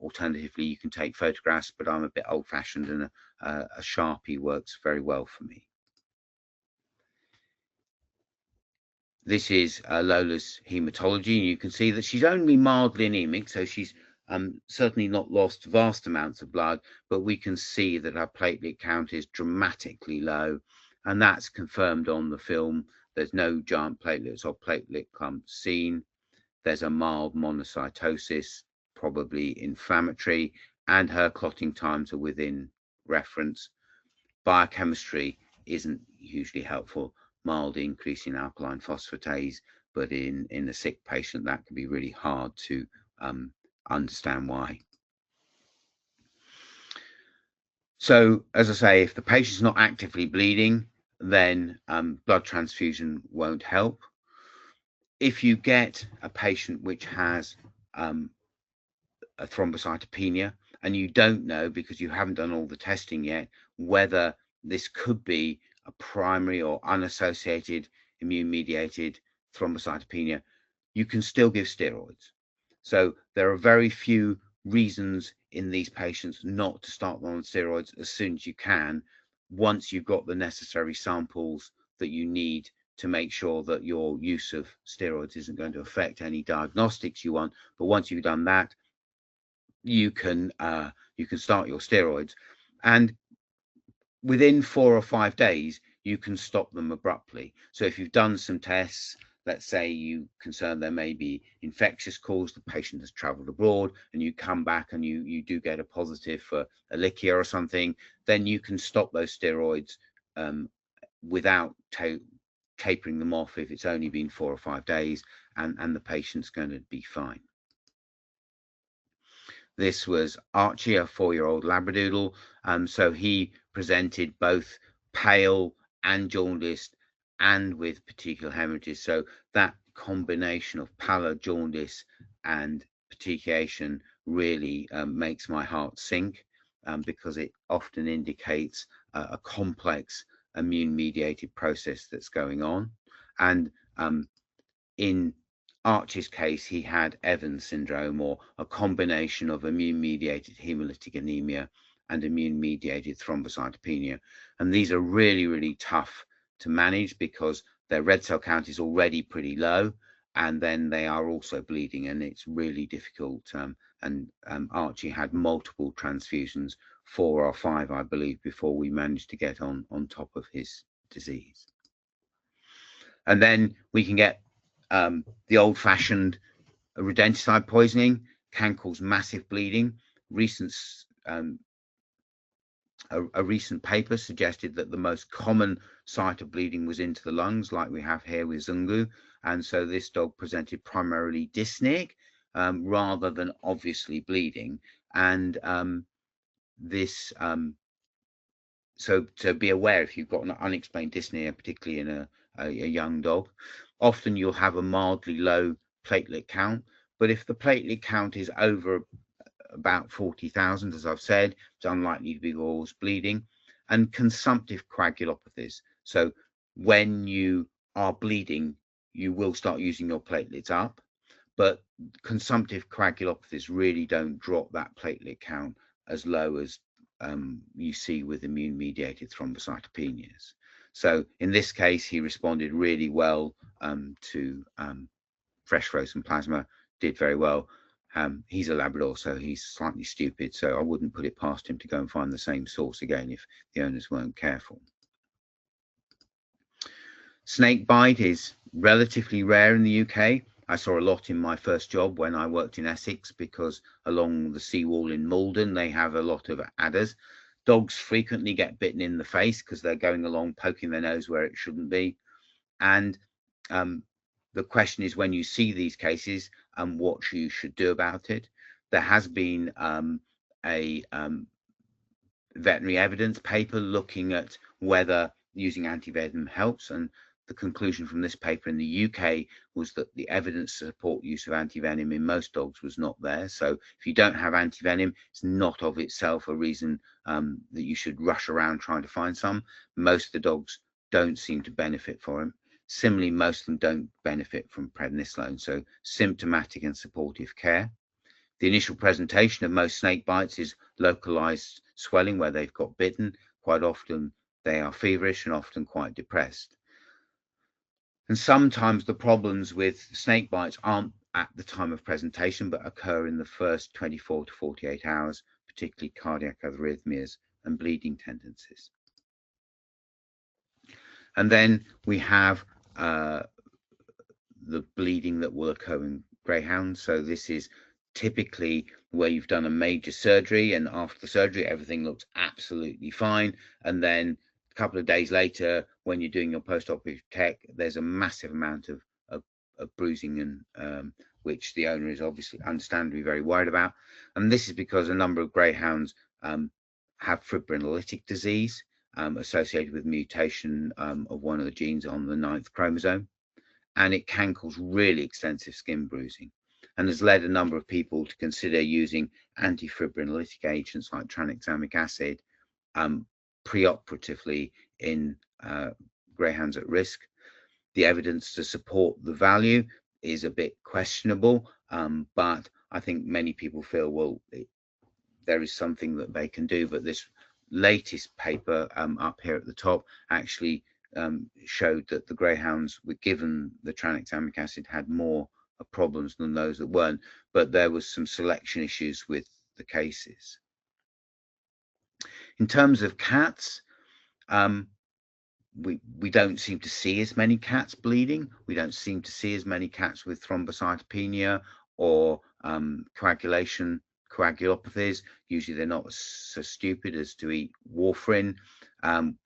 Alternatively, you can take photographs, but I'm a bit old-fashioned and a Sharpie works very well for me. This is Lola's hematology, and you can see that she's only mildly anemic, so she's certainly not lost vast amounts of blood, but we can see that her platelet count is dramatically low, and that's confirmed on the film. There's no giant platelets or platelet clumps seen. There's a mild monocytosis, probably inflammatory, and her clotting times are within reference. Biochemistry isn't hugely helpful. Mild increase in alkaline phosphatase, but in a sick patient, that can be really hard to understand why. So, as I say, if the patient's not actively bleeding, then blood transfusion won't help. If you get a patient which has a thrombocytopenia and you don't know, because you haven't done all the testing yet, whether this could be a primary or unassociated immune-mediated thrombocytopenia, you can still give steroids. So there are very few reasons in these patients not to start them on steroids as soon as you can, once you've got the necessary samples that you need to make sure that your use of steroids isn't going to affect any diagnostics you want. But once you've done that, you can start your steroids, and within 4 or 5 days you can stop them abruptly. So if you've done some tests, let's say you concern there may be infectious cause, the patient has traveled abroad, and you come back and you do get a positive for Ehrlichia or something, then you can stop those steroids without tapering them off if it's only been 4 or 5 days, and the patient's going to be fine. This was Archie, a 4-year-old Labradoodle. So he presented both pale and jaundiced and with petechial hemorrhages. So that combination of pallor, jaundice, and petechiation really makes my heart sink, because it often indicates a complex immune-mediated process that's going on. And in Archie's case, he had Evans syndrome, or a combination of immune-mediated hemolytic anemia and immune-mediated thrombocytopenia. And these are really, really tough to manage because their red cell count is already pretty low, and then they are also bleeding, and it's really difficult. Archie had multiple transfusions, 4 or 5, I believe, before we managed to get on top of his disease. And then we can get the old-fashioned rodenticide poisoning, can cause massive bleeding. A recent paper suggested that the most common site of bleeding was into the lungs, like we have here with Zungu. And so this dog presented primarily dyspneic rather than obviously bleeding. And so to be aware, if you've got an unexplained dyspnea, particularly in a young dog, often you'll have a mildly low platelet count. But if the platelet count is over about 40,000, as I've said, it's unlikely to be cause bleeding. And consumptive coagulopathies. So when you are bleeding, you will start using your platelets up. But consumptive coagulopathies really don't drop that platelet count as low as you see with immune-mediated thrombocytopenias. So in this case, he responded really well to fresh frozen plasma, did very well. He's a Labrador, so he's slightly stupid, so I wouldn't put it past him to go and find the same source again if the owners weren't careful. Snake bite is relatively rare in the UK. I saw a lot in my first job when I worked in Essex, because along the seawall in Malden they have a lot of adders. Dogs frequently get bitten in the face because they're going along poking their nose where it shouldn't be. And the question is, when you see these cases, what you should do about it. There has been a veterinary evidence paper looking at whether using antivenom helps, and the conclusion from this paper in the UK was that the evidence to support use of antivenom in most dogs was not there. So if you don't have antivenom, it's not of itself a reason that you should rush around trying to find some. Most of the dogs don't seem to benefit from it. Similarly, most of them don't benefit from prednisolone, so symptomatic and supportive care. The initial presentation of most snake bites is localized swelling where they've got bitten. Quite often they are feverish and often quite depressed. And sometimes the problems with snake bites aren't at the time of presentation, but occur in the first 24 to 48 hours, particularly cardiac arrhythmias and bleeding tendencies. And then we have the bleeding that will occur in greyhounds. So this is typically where you've done a major surgery, and after the surgery everything looks absolutely fine, and then a couple of days later when you're doing your post-operative tech, there's a massive amount of bruising, and which the owner is obviously understandably very worried about. And this is because a number of greyhounds have fibrinolytic disease associated with mutation of one of the genes on the 9th chromosome, and it can cause really extensive skin bruising, and has led a number of people to consider using antifibrinolytic agents like tranexamic acid preoperatively in greyhounds at risk. The evidence to support the value is a bit questionable, but I think many people feel, well, there is something that they can do. But this latest paper up here at the top actually showed that the greyhounds were given the tranexamic acid had more problems than those that weren't, but there was some selection issues with the cases. In terms of cats, we don't seem to see as many cats bleeding. We don't seem to see as many cats with thrombocytopenia or coagulation, coagulopathies. Usually they're not so stupid as to eat warfarin.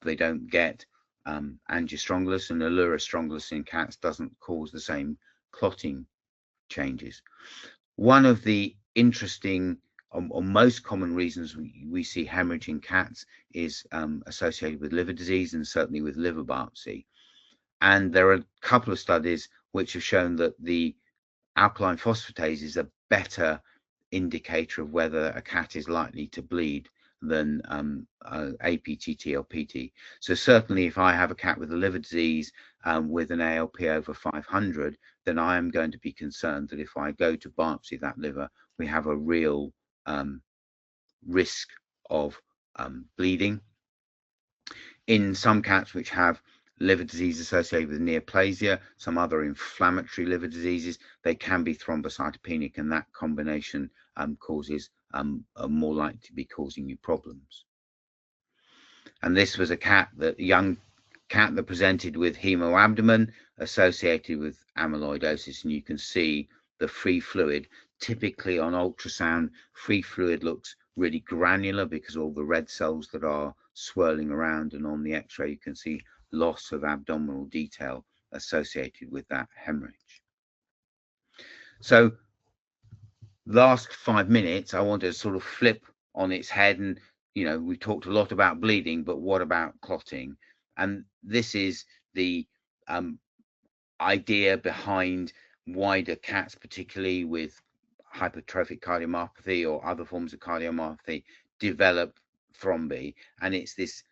They don't get angiostrongylus, and Allura strongylus in cats doesn't cause the same clotting changes. One of the interesting or most common reasons we see hemorrhage in cats is associated with liver disease, and certainly with liver biopsy. And there are a couple of studies which have shown that the alkaline phosphatase is a better indicator of whether a cat is likely to bleed than APTT or PT. So certainly if I have a cat with a liver disease with an ALP over 500, then I am going to be concerned that if I go to biopsy that liver, we have a real risk of bleeding. In some cats which have liver disease associated with neoplasia, some other inflammatory liver diseases, they can be thrombocytopenic, and that combination causes are more likely to be causing you problems. And this was a young cat that presented with hemoabdomen associated with amyloidosis, and you can see the free fluid. Typically on ultrasound, free fluid looks really granular because all the red cells that are swirling around, and on the x-ray you can see loss of abdominal detail associated with that hemorrhage. So last 5 minutes I want to sort of flip on its head, and we talked a lot about bleeding, but what about clotting? And this is the idea behind why do cats, particularly with hypertrophic cardiomyopathy or other forms of cardiomyopathy, develop thrombi. And it's this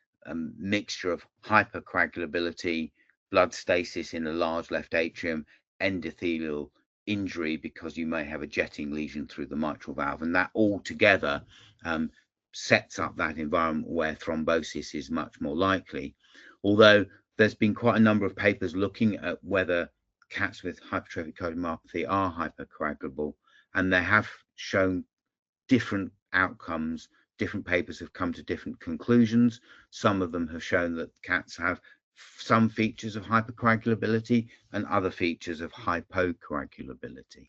mixture of hypercoagulability, blood stasis in a large left atrium, endothelial injury because you may have a jetting lesion through the mitral valve, and that all together sets up that environment where thrombosis is much more likely. Although there's been quite a number of papers looking at whether cats with hypertrophic cardiomyopathy are hypercoagulable, and there have shown different outcomes. Different papers have come to different conclusions. Some of them have shown that cats have some features of hypercoagulability and other features of hypocoagulability.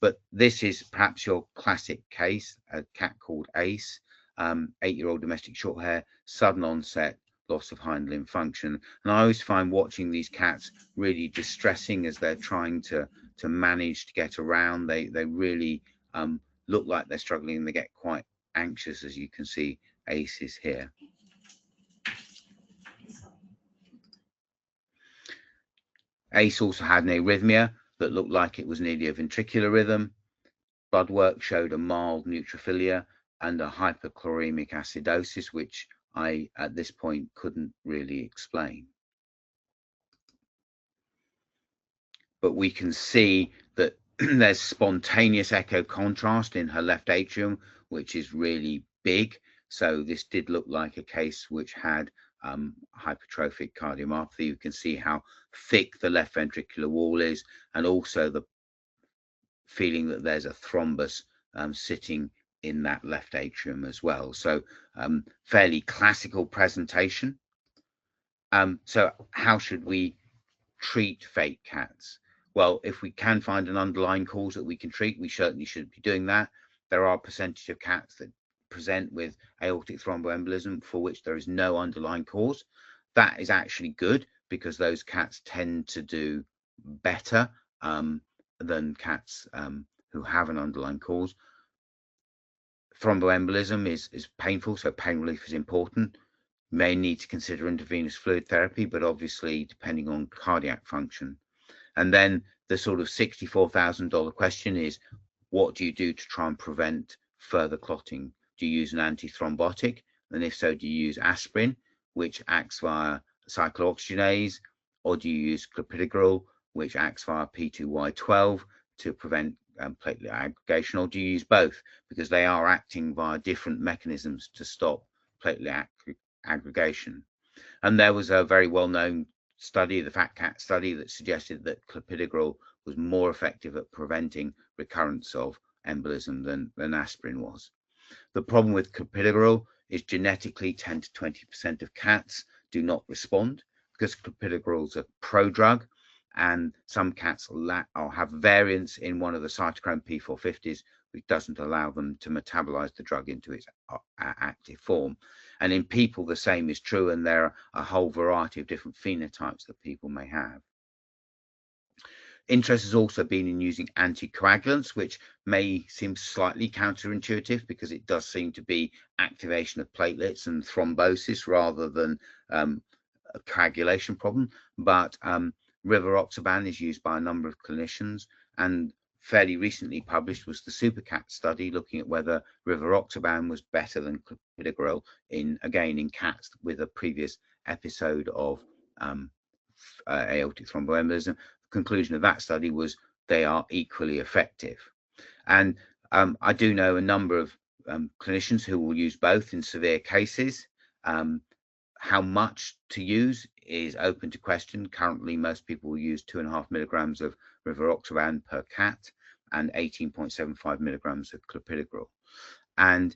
But this is perhaps your classic case, a cat called Ace, 8-year-old domestic short hair, sudden onset, loss of hind limb function. And I always find watching these cats really distressing as they're trying to manage to get around. They really look like they're struggling, and they get quite anxious, as you can see Ace is here. Ace also had an arrhythmia that looked like it was nearly a ventricular rhythm. Blood work showed a mild neutrophilia and a hyperchloremic acidosis, which I, at this point, couldn't really explain. But we can see that there's spontaneous echo contrast in her left atrium, which is really big. So this did look like a case which had hypertrophic cardiomyopathy. You can see how thick the left ventricular wall is, and also the feeling that there's a thrombus sitting in that left atrium as well. So fairly classical presentation. So how should we treat fake cats? Well, if we can find an underlying cause that we can treat, we certainly should be doing that. There are a percentage of cats that present with aortic thromboembolism for which there is no underlying cause. That is actually good, because those cats tend to do better than cats who have an underlying cause. Thromboembolism is painful, so pain relief is important. May need to consider intravenous fluid therapy, but obviously depending on cardiac function. And then the sort of $64,000 question is, what do you do to try and prevent further clotting? Do you use an antithrombotic? And if so, do you use aspirin, which acts via cyclooxygenase, or do you use clopidogrel, which acts via P2Y12 to prevent platelet aggregation, or do you use both? Because they are acting via different mechanisms to stop platelet aggregation. And there was a very well-known study, the Fat Cat study, that suggested that clopidogrel was more effective at preventing recurrence of embolism than aspirin was. The problem with clopidogrel is genetically 10 to 20% of cats do not respond, because clopidogrel is a prodrug, and some cats have variants in one of the cytochrome P450s, which doesn't allow them to metabolize the drug into its active form. And in people, the same is true, and there are a whole variety of different phenotypes that people may have. Interest has also been in using anticoagulants, which may seem slightly counterintuitive, because it does seem to be activation of platelets and thrombosis rather than a coagulation problem. But rivaroxaban is used by a number of clinicians, and fairly recently published was the SuperCat study looking at whether rivaroxaban was better than clopidogrel in cats with a previous episode of aortic thromboembolism. The conclusion of that study was they are equally effective. And I do know a number of clinicians who will use both in severe cases. How much to use is open to question. Currently, most people will use 2.5 milligrams of rivaroxaban per cat and 18.75 milligrams of clopidogrel. And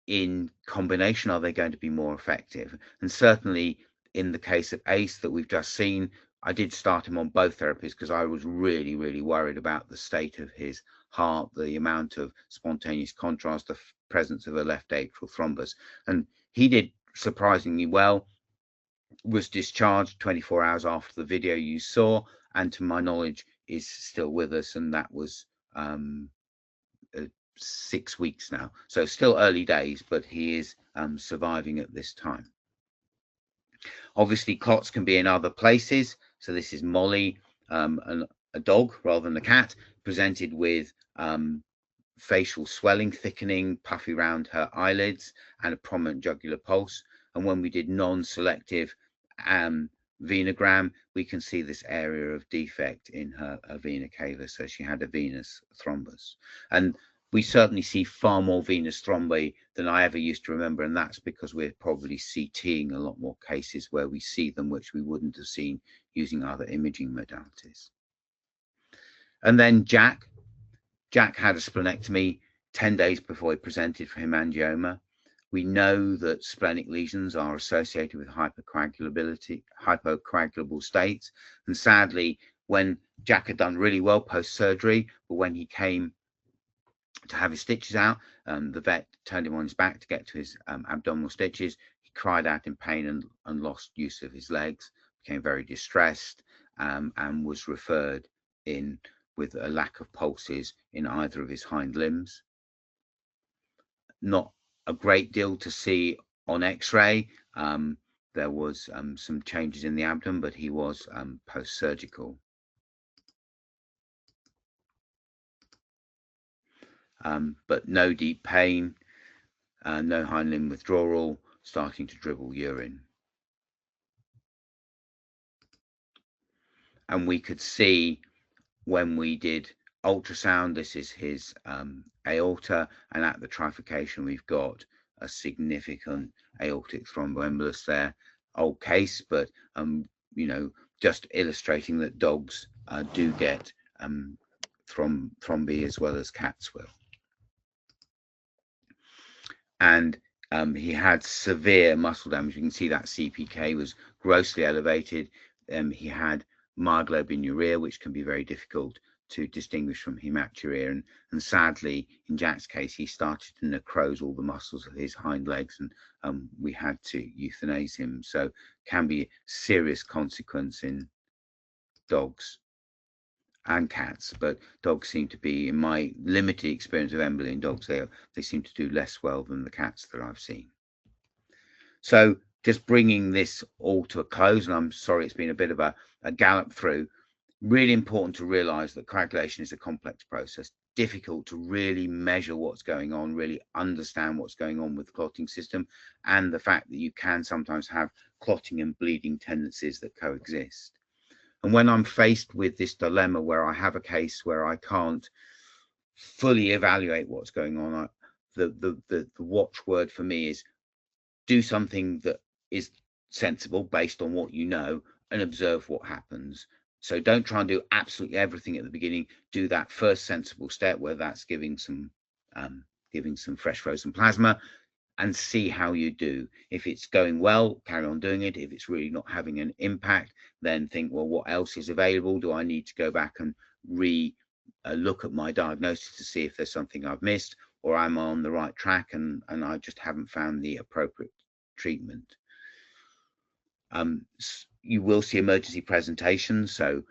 in combination, are they going to be more effective? And certainly in the case of Ace that we've just seen, I did start him on both therapies because I was really, really worried about the state of his heart, the amount of spontaneous contrast, the presence of a left atrial thrombus. And he did surprisingly well, was discharged 24 hours after the video you saw, and to my knowledge is still with us, and that was 6 weeks now. So still early days, but he is surviving at this time. Obviously, clots can be in other places. So this is Molly, a dog rather than a cat, presented with facial swelling, thickening, puffy around her eyelids, and a prominent jugular pulse. And when we did non-selective venogram, we can see this area of defect in her vena cava. So she had a venous thrombus. And we certainly see far more venous thrombi than I ever used to remember, and that's because we're probably CTing a lot more cases where we see them, which we wouldn't have seen using other imaging modalities. And then Jack, Jack had a splenectomy 10 days before he presented for hemangioma. We know that splenic lesions are associated with hypocoagulable states. And sadly, when Jack had done really well post-surgery, but when he came to have his stitches out, the vet turned him on his back to get to his abdominal stitches. He cried out in pain and lost use of his legs, became very distressed, and was referred in with a lack of pulses in either of his hind limbs. Not a great deal to see on X-ray. There was some changes in the abdomen, but he was post-surgical. But no deep pain, no hind limb withdrawal, starting to dribble urine. And we could see when we did ultrasound, this is his aorta, and at the trifurcation we've got a significant aortic thromboembolus there. Old case, but you know, just illustrating that dogs do get thrombi as well as cats will. And he had severe muscle damage. You can see that CPK was grossly elevated. He had myoglobinuria, which can be very difficult to distinguish from hematuria. And sadly, in Jack's case, he started to necrose all the muscles of his hind legs, and we had to euthanize him. So can be serious consequence in dogs and cats, but dogs seem to be, in my limited experience of emboli in dogs, they seem to do less well than the cats that I've seen. So just bringing this all to a close, and I'm sorry it's been a bit of a gallop through, really important to realize that coagulation is a complex process, difficult to really measure what's going on, really understand what's going on with the clotting system, and the fact that you can sometimes have clotting and bleeding tendencies that coexist. And when I'm faced with this dilemma where I have a case where I can't fully evaluate what's going on, the watchword for me is do something that is sensible based on what you know and observe what happens. So don't try and do absolutely everything at the beginning. Do that first sensible step, where that's giving some fresh frozen plasma, and see how you do. If it's going well, carry on doing it. If it's really not having an impact, then think, well, what else is available? Do I need to go back and look at my diagnosis to see if there's something I've missed, or am I on the right track and I just haven't found the appropriate treatment? You will see emergency presentations. So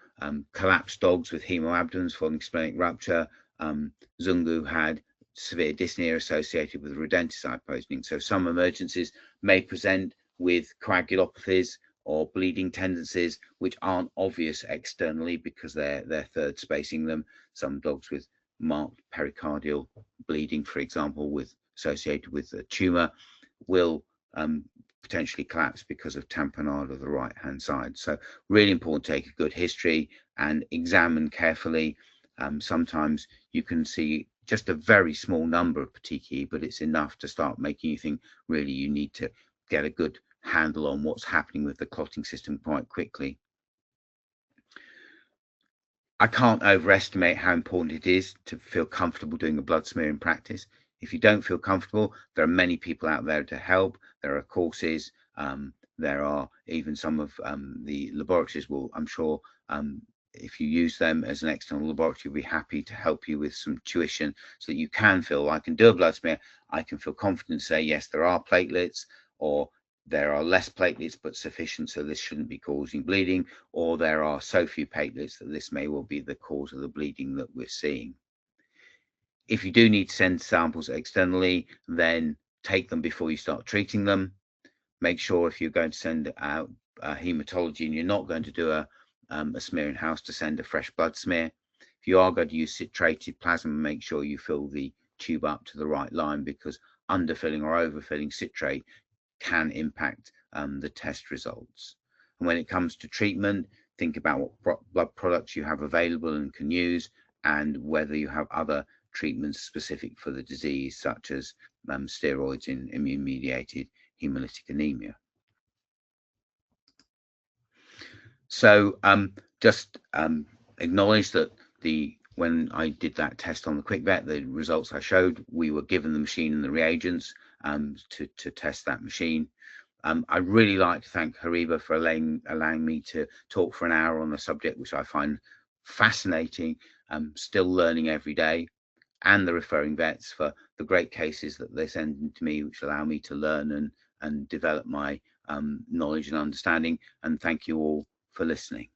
collapsed dogs with hemoabdomens following splenic rupture. Zungu had severe dyspnea associated with rodenticide poisoning. So some emergencies may present with coagulopathies or bleeding tendencies which aren't obvious externally because they're third spacing them. Some dogs with marked pericardial bleeding, for example, associated with a tumor, will potentially collapse because of tamponade of the right hand side. So really important to take a good history and examine carefully. Sometimes you can see just a very small number of petechiae, but it's enough to start making you think really you need to get a good handle on what's happening with the clotting system quite quickly. I can't overestimate how important it is to feel comfortable doing a blood smear in practice. If you don't feel comfortable, there are many people out there to help. There are courses. There are even some of the laboratories will, I'm sure, if you use them as an external laboratory, will be happy to help you with some tuition so that you can feel, I can do a blood smear, I can feel confident to say, yes, there are platelets, or there are less platelets but sufficient so this shouldn't be causing bleeding, or there are so few platelets that this may well be the cause of the bleeding that we're seeing. If you do need to send samples externally, then take them before you start treating them. Make sure if you're going to send out hematology and you're not going to do a smear in house, to send a fresh blood smear. If you are going to use citrated plasma, make sure you fill the tube up to the right line, because underfilling or overfilling citrate can impact the test results. And when it comes to treatment, think about what blood products you have available and can use, and whether you have other treatments specific for the disease, such as steroids in immune-mediated hemolytic anemia. So just acknowledge that the when I did that test on the quick vet, the results I showed, we were given the machine and the reagents to test that machine. I'd really like to thank HORIBA for allowing me to talk for an hour on the subject, which I find fascinating. Still learning every day, and the referring vets for the great cases that they send to me, which allow me to learn and develop my knowledge and understanding. And thank you all for listening.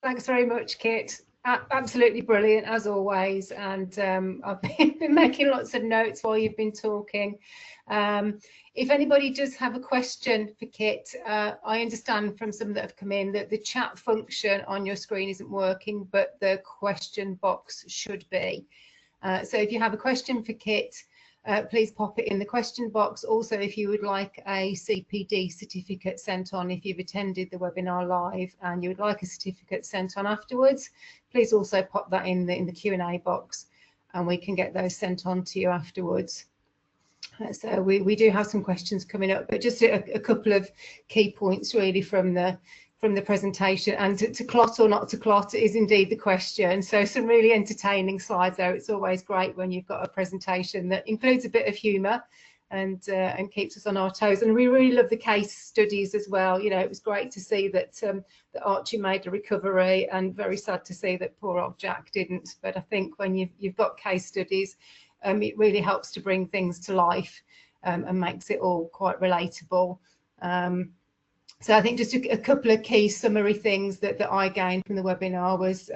Thanks very much, Kit. Absolutely brilliant as always, and I've been making lots of notes while you've been talking. If anybody does have a question for Kit, I understand from some that have come in that the chat function on your screen isn't working, but the question box should be. So if you have a question for Kit, please pop it in the question box. Also, if you would like a CPD certificate sent on, if you've attended the webinar live and you would like a certificate sent on afterwards, please also pop that in the Q&A box, and we can get those sent on to you afterwards. So we do have some questions coming up, but just a couple of key points really from the presentation. And to clot or not to clot is indeed the question. So some really entertaining slides there. It's always great when you've got a presentation that includes a bit of humour and keeps us on our toes. And we really love the case studies as well. You know, it was great to see that that Archie made a recovery, and very sad to see that poor old Jack didn't. But I think when you've got case studies, it really helps to bring things to life and makes it all quite relatable. So I think just a couple of key summary things that I gained from the webinar was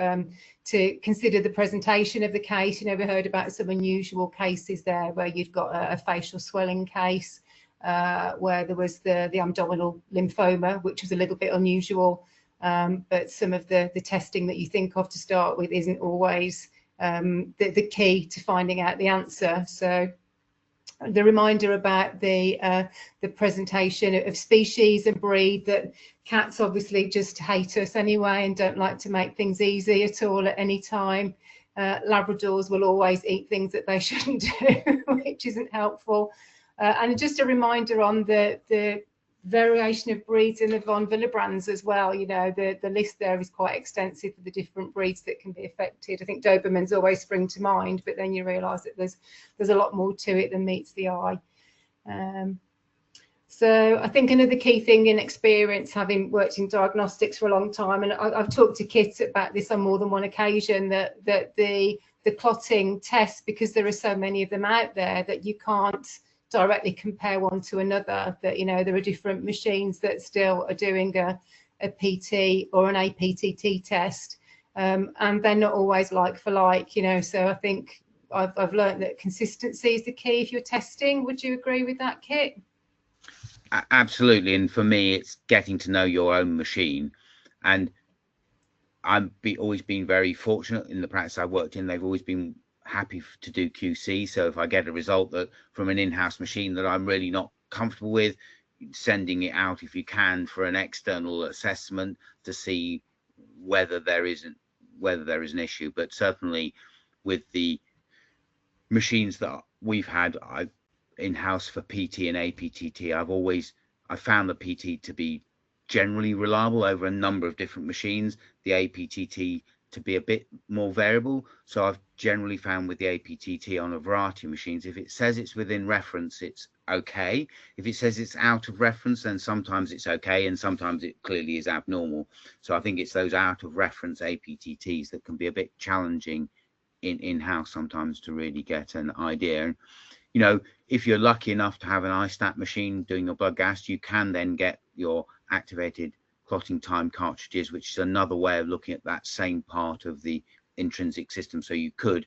to consider the presentation of the case. You know, we heard about some unusual cases there where you've got a facial swelling case, where there was the abdominal lymphoma, which was a little bit unusual, but some of the testing that you think of to start with isn't always the key to finding out the answer. So the reminder about the presentation of species and breed, that cats obviously just hate us anyway and don't like to make things easy at all at any time. Labradors will always eat things that they shouldn't do, which isn't helpful. And just a reminder on the variation of breeds in the von Willebrands as well. You know, the list there is quite extensive for the different breeds that can be affected. I think Dobermans always spring to mind, but then you realise that there's a lot more to it than meets the eye. So I think another key thing in experience, having worked in diagnostics for a long time, and I've talked to Kit about this on more than one occasion, that the clotting tests, because there are so many of them out there, that you can't directly compare one to another, that, you know, there are different machines that still are doing a PT or an APTT test, and they're not always like for like, you know. So I think I've learned that consistency is the key if you're testing. Would you agree with that, Kit? Absolutely. And for me, it's getting to know your own machine. And I've always been very fortunate in the practice I've worked in. They've always been happy to do QC. So if I get a result that from an in-house machine that I'm really not comfortable with, sending it out if you can for an external assessment to see whether there is an issue. But certainly with the machines that we've had in-house for PT and APTT, I found the PT to be generally reliable over a number of different machines, the APTT to be a bit more variable. So I've generally found with the APTT on a variety of machines, if it says it's within reference, it's okay. If it says it's out of reference, then sometimes it's okay, and sometimes it clearly is abnormal. So I think it's those out of reference APTTs that can be a bit challenging in-house sometimes to really get an idea. And, you know, if you're lucky enough to have an iStat machine doing your blood gas, you can then get your activated clotting time cartridges, which is another way of looking at that same part of the intrinsic system. So you could,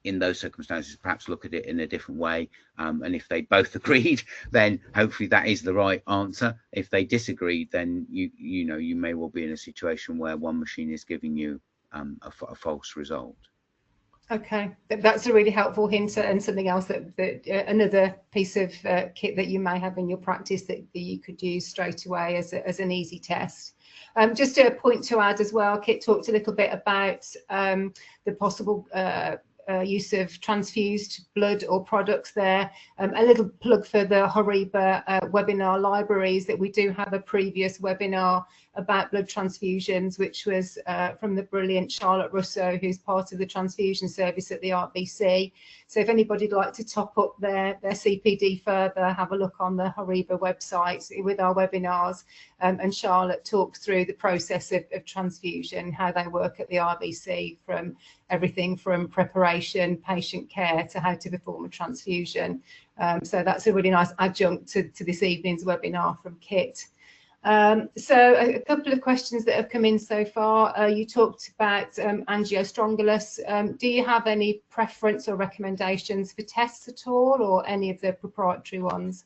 in those circumstances, perhaps look at it in a different way. And if they both agreed, then hopefully that is the right answer. If they disagreed, then you may well be in a situation where one machine is giving you a false result. Okay, that's a really helpful hint, and something else that another piece of kit that you may have in your practice that you could use straight away as an easy test. Just a point to add as well, Kit talked a little bit about the possible use of transfused blood or products there. A little plug for the HORIBA webinar libraries, that we do have a previous webinar about blood transfusions, which was from the brilliant Charlotte Russo, who's part of the transfusion service at the RBC. So if anybody'd like to top up their CPD further, have a look on the HORIBA website with our webinars. And Charlotte talks through the process of transfusion, how they work at the RBC, from everything from preparation, patient care, to how to perform a transfusion. So that's a really nice adjunct to this evening's webinar from Kit. So a couple of questions that have come in so far. You talked about angiostrongylus. Do you have any preference or recommendations for tests at all, or any of the proprietary ones?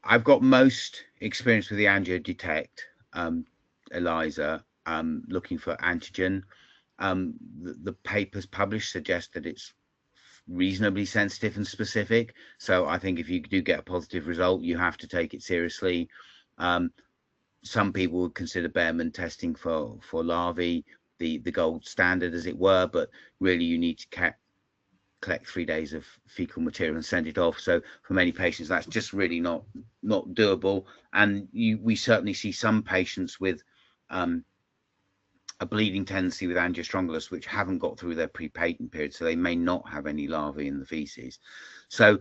I've got most experience with the AngioDetect ELISA, looking for antigen. The papers published suggest that it's reasonably sensitive and specific, so I think if you do get a positive result, you have to take it seriously. Some people would consider Behrman testing for larvae the gold standard, as it were, but really you need to collect 3 days of fecal material and send it off. So for many patients, that's just really not doable. And we certainly see some patients with a bleeding tendency with angiostrongylus which haven't got through their pre-patent period, so they may not have any larvae in the feces. So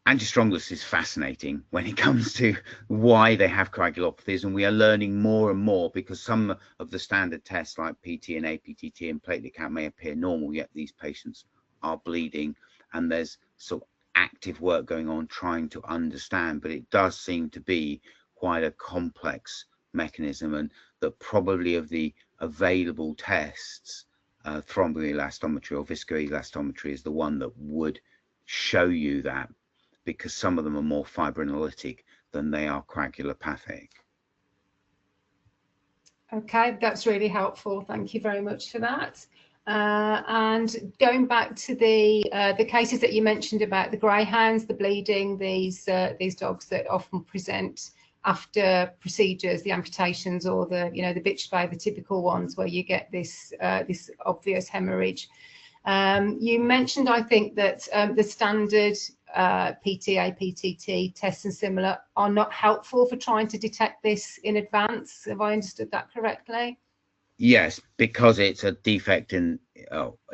angiostrongylus is fascinating when it comes to why they have coagulopathies, and we are learning more and more, because some of the standard tests like PT and APTT and platelet count may appear normal, yet these patients are bleeding, and there's sort of active work going on trying to understand, but it does seem to be quite a complex mechanism, and that probably of the available tests, thromboelastometry or viscoelastometry is the one that would show you that, because some of them are more fibrinolytic than they are coagulopathic. Okay, that's really helpful. Thank you very much for that. And going back to the cases that you mentioned about the greyhounds, the bleeding, these dogs that often present after procedures, the amputations, or the the bitch spay, the typical ones where you get this this obvious hemorrhage. You mentioned, I think, that the standard PTA, PTT tests and similar are not helpful for trying to detect this in advance. Have I understood that correctly? Yes, because it's a defect in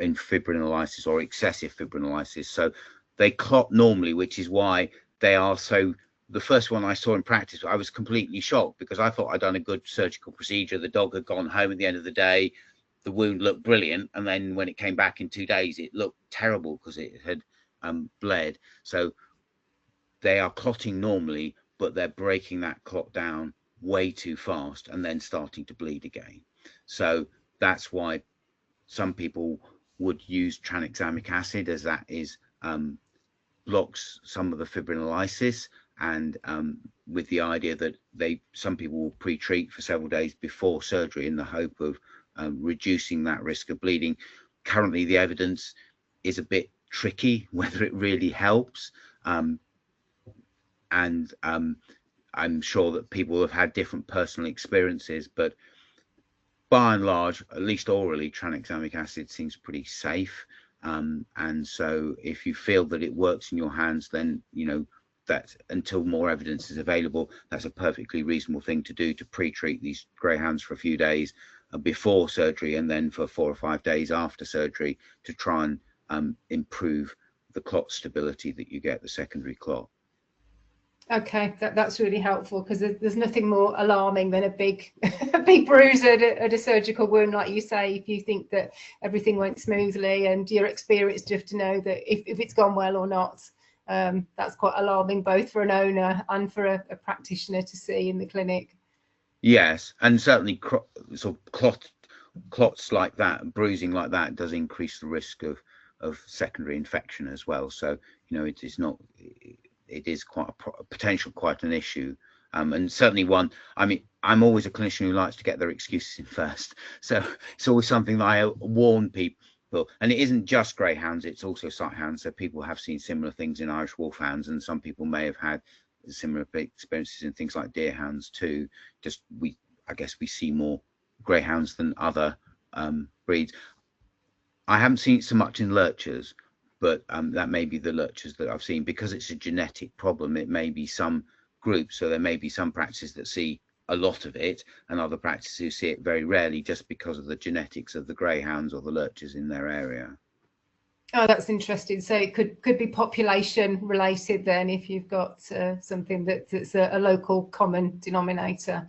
fibrinolysis or excessive fibrinolysis. So they clot normally, which is why they are so. The first one I saw in practice, I was completely shocked, because I thought I'd done a good surgical procedure. The dog had gone home at the end of the day. The wound looked brilliant, and then when it came back in 2 days, it looked terrible because it had bled. So they are clotting normally, but they're breaking that clot down way too fast and then starting to bleed again. So that's why some people would use tranexamic acid, as that is blocks some of the fibrinolysis, and with the idea that some people will pre-treat for several days before surgery in the hope of reducing that risk of bleeding. Currently, the evidence is a bit tricky whether it really helps, and I'm sure that people have had different personal experiences, but by and large, at least orally, tranexamic acid seems pretty safe. And so if you feel that it works in your hands, then that until more evidence is available, that's a perfectly reasonable thing to do, to pre-treat these greyhounds for a few days before surgery, and then for 4 or 5 days after surgery, to try and improve the clot stability that you get, the secondary clot. Okay, that's really helpful, because there's nothing more alarming than a big big bruise at a surgical wound, like you say, if you think that everything went smoothly and you're experienced enough to know that if it's gone well or not. That's quite alarming, both for an owner and for a practitioner to see in the clinic. Yes, and certainly sort of clots like that, bruising like that, does increase the risk of secondary infection as well. So it is quite quite an issue, and certainly one. I mean, I'm always a clinician who likes to get their excuses in first, so it's always something that I warn people. And it isn't just greyhounds, it's also sighthounds. So people have seen similar things in Irish wolfhounds, and some people may have had similar experiences in things like deerhounds too. I guess we see more greyhounds than other breeds. I haven't seen it so much in lurchers, but that may be the lurchers that I've seen. Because it's a genetic problem, it may be some groups, so there may be some practices that see a lot of it and other practices who see it very rarely, just because of the genetics of the greyhounds or the lurchers in their area. Oh, that's interesting. So it could be population related then, if you've got something that's a local common denominator.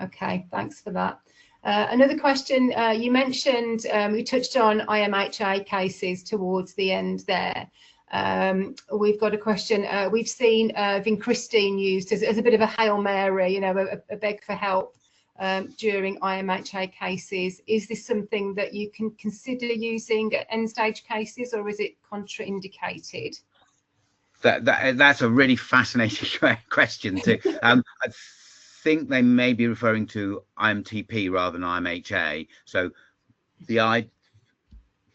Okay, thanks for that. Another question, you mentioned, we touched on IMHA cases towards the end there. We've got a question. We've seen vincristine used as a bit of a Hail Mary, you know, a beg for help during IMHA cases. Is this something that you can consider using at end stage cases, or is it contraindicated? That's a really fascinating question too. I think they may be referring to IMTP rather than IMHA. So the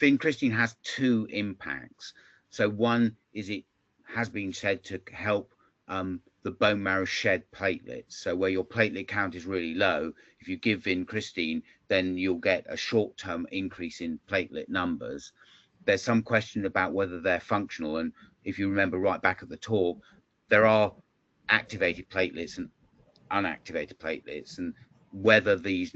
vincristine has two impacts. So one is it has been said to help the bone marrow shed platelets. So where your platelet count is really low, if you give vincristine, then you'll get a short-term increase in platelet numbers. There's some question about whether they're functional, and if you remember right back at the talk, there are activated platelets and unactivated platelets, and whether these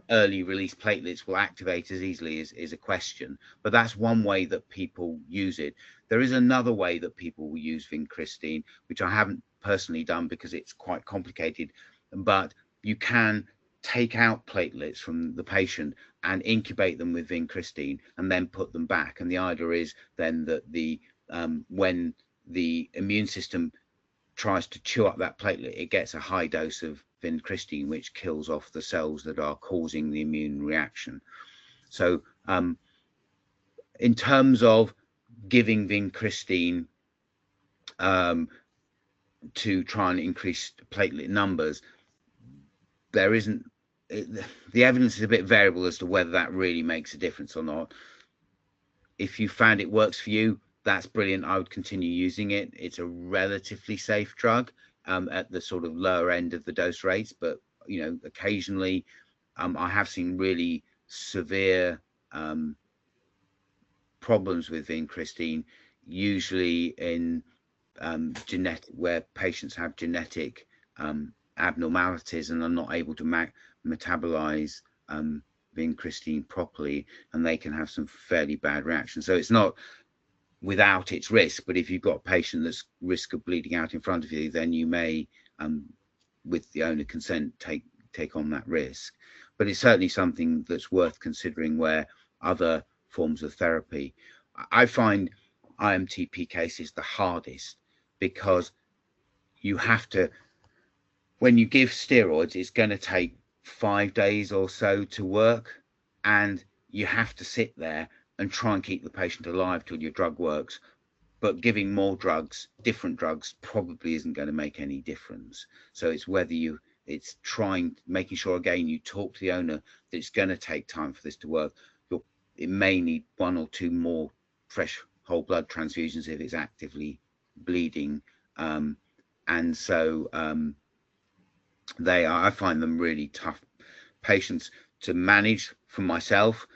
early release platelets will activate as easily is a question. But that's one way that people use it. There is another way that people will use vincristine, which I haven't personally done because it's quite complicated, but you can take out platelets from the patient and incubate them with vincristine and then put them back. And the idea is then that when the immune system tries to chew up that platelet, it gets a high dose of vincristine, which kills off the cells that are causing the immune reaction. So in terms of giving vincristine to try and increase platelet numbers, there isn't, the evidence is a bit variable as to whether that really makes a difference or not. If you found it works for you, that's brilliant. I would continue using it. It's a relatively safe drug at the sort of lower end of the dose rates, but you know, occasionally I have seen really severe problems with vincristine, usually in genetic, where patients have genetic abnormalities and are not able to metabolize vincristine properly, and they can have some fairly bad reactions. So it's not without its risk, but if you've got a patient that's risk of bleeding out in front of you, then you may with the owner consent take on that risk. But it's certainly something that's worth considering where other forms of therapy. I find IMTP cases the hardest because you have to, when you give steroids, it's going to take 5 days or so to work, and you have to sit there and try and keep the patient alive till your drug works. But giving more drugs, different drugs, probably isn't going to make any difference. So it's whether it's making sure again you talk to the owner that it's going to take time for this to work. It may need 1 or 2 more fresh whole blood transfusions if it's actively bleeding, and so I find them really tough patients to manage. For myself,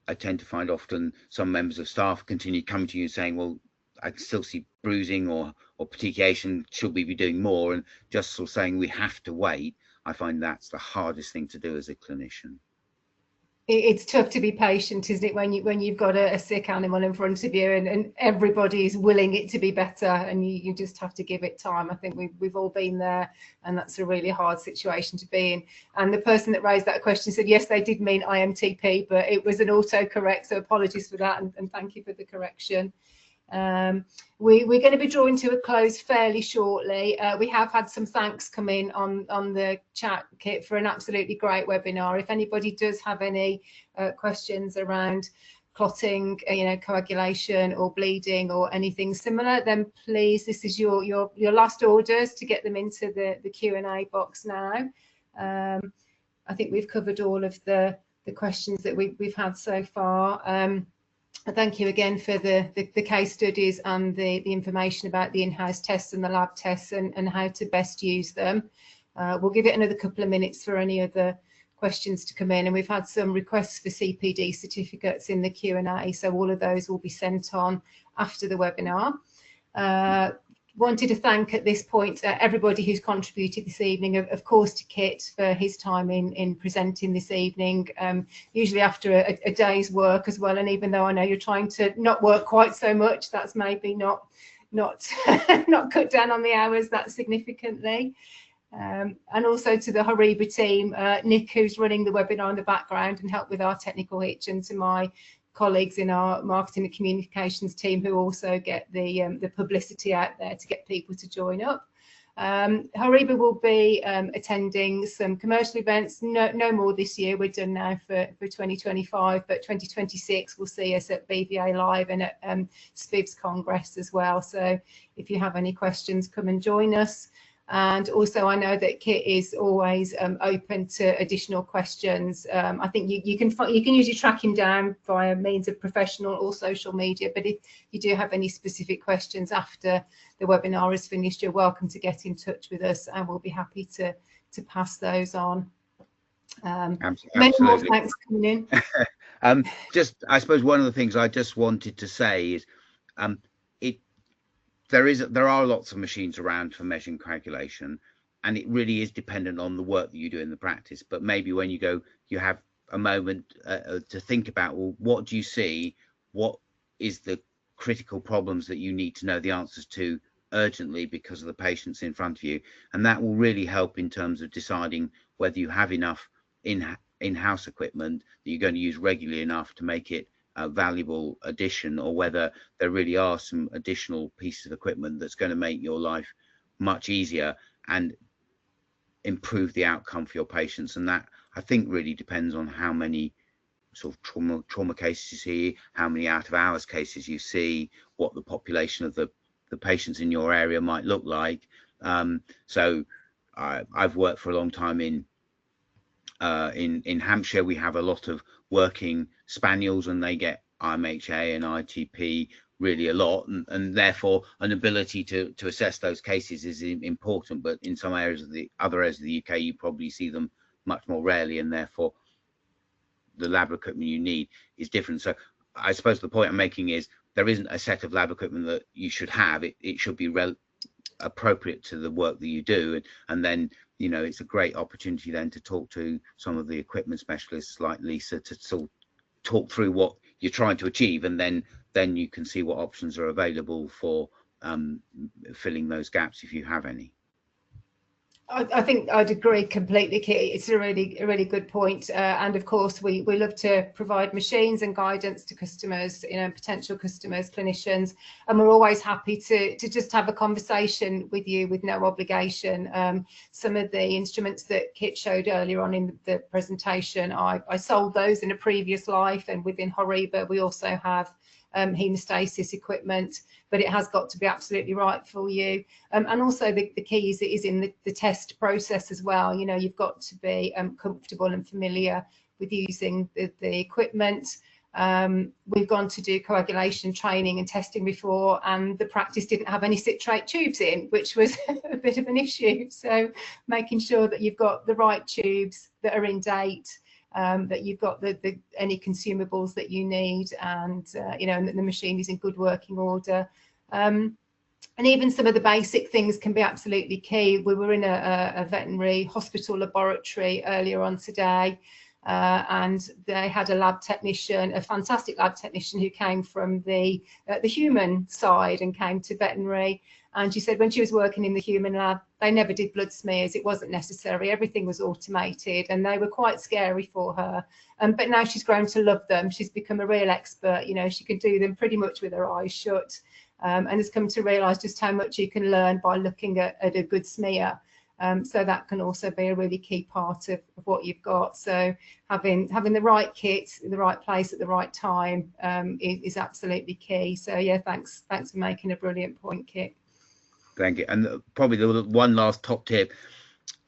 I tend to find often some members of staff continue coming to you saying, well, I can still see bruising or petechiation, should we be doing more? And just sort of saying we have to wait, I find that's the hardest thing to do as a clinician. It's tough to be patient, isn't it, when you've got a sick animal in front of you and everybody is willing it to be better, and you just have to give it time. I think we've all been there, and that's a really hard situation to be in. And the person that raised that question said yes, they did mean IMTP, but it was an autocorrect, so apologies for that, and thank you for the correction. We're going to be drawing to a close fairly shortly. We have had some thanks come in on the chat, Kit, for an absolutely great webinar. If anybody does have any questions around clotting, coagulation or bleeding or anything similar, then please, this is your last orders to get them into the Q&A box now. I think we've covered all of the questions that we've had so far. Thank you again for the case studies and the information about the in-house tests and the lab tests and how to best use them. We'll give it another couple of minutes for any other questions to come in, and we've had some requests for CPD certificates in the Q&A, so all of those will be sent on after the webinar. Wanted to thank at this point everybody who's contributed this evening, of course to Kit for his time in presenting this evening, usually after a day's work as well, and even though I know you're trying to not work quite so much, that's maybe not not cut down on the hours that significantly. And also to the HORIBA team, Nick, who's running the webinar in the background and helped with our technical hitch, and to my colleagues in our marketing and communications team who also get the publicity out there to get people to join up. HORIBA will be attending some commercial events, no more this year, we're done now for 2025, but 2026 will see us at BVA Live and at SPIVS Congress as well. So if you have any questions, come and join us. And also, I know that Kit is always open to additional questions. I think you can usually track him down via means of professional or social media. But if you do have any specific questions after the webinar is finished, you're welcome to get in touch with us, and we'll be happy to pass those on. Many more thanks for coming in. Just, I suppose one of the things I just wanted to say is, there are lots of machines around for measuring coagulation, and it really is dependent on the work that you do in the practice. But maybe when you go, you have a moment to think about, well, what do you see? What is the critical problems that you need to know the answers to urgently because of the patients in front of you? And that will really help in terms of deciding whether you have enough in-house equipment that you're going to use regularly enough to make it a valuable addition, or whether there really are some additional pieces of equipment that's going to make your life much easier and improve the outcome for your patients. And that, I think, really depends on how many sort of trauma cases you see, how many out of hours cases you see, what the population of the patients in your area might look like. So I've worked for a long time in Hampshire. We have a lot of working spaniels, and they get IMHA and ITP really a lot, and therefore an ability to assess those cases is important. But in some areas of the other areas of the UK, you probably see them much more rarely, and therefore the lab equipment you need is different. So I suppose the point I'm making is there isn't a set of lab equipment that you should have. It should be appropriate to the work that you do, and then, you know, it's a great opportunity then to talk to some of the equipment specialists like Lisa to sort of talk through what you're trying to achieve, and then you can see what options are available for filling those gaps if you have any. I think I'd agree completely, Kit. It's a really good point. And of course, we love to provide machines and guidance to customers, you know, potential customers, clinicians, and we're always happy to just have a conversation with you with no obligation. Some of the instruments that Kit showed earlier on in the presentation, I sold those in a previous life, and within HORIBA we also have hemostasis equipment, but it has got to be absolutely right for you. And also the key is in the test process as well. You know, you've got to be comfortable and familiar with using the equipment. We've gone to do coagulation training and testing before, and the practice didn't have any citrate tubes in, which was a bit of an issue. So making sure that you've got the right tubes that are in date, that you've got any consumables that you need, and you know, and that the machine is in good working order. And even some of the basic things can be absolutely key. We were in a veterinary hospital laboratory earlier on today, and they had a lab technician, a fantastic lab technician who came from the human side and came to veterinary. And she said when she was working in the human lab, they never did blood smears. It wasn't necessary. Everything was automated, and they were quite scary for her. But now she's grown to love them. She's become a real expert. You know, she can do them pretty much with her eyes shut, and has come to realise just how much you can learn by looking at a good smear. So that can also be a really key part of what you've got. So having the right kit in the right place at the right time is absolutely key. So yeah, thanks for making a brilliant point, Kit. Thank you. And probably the one last top tip,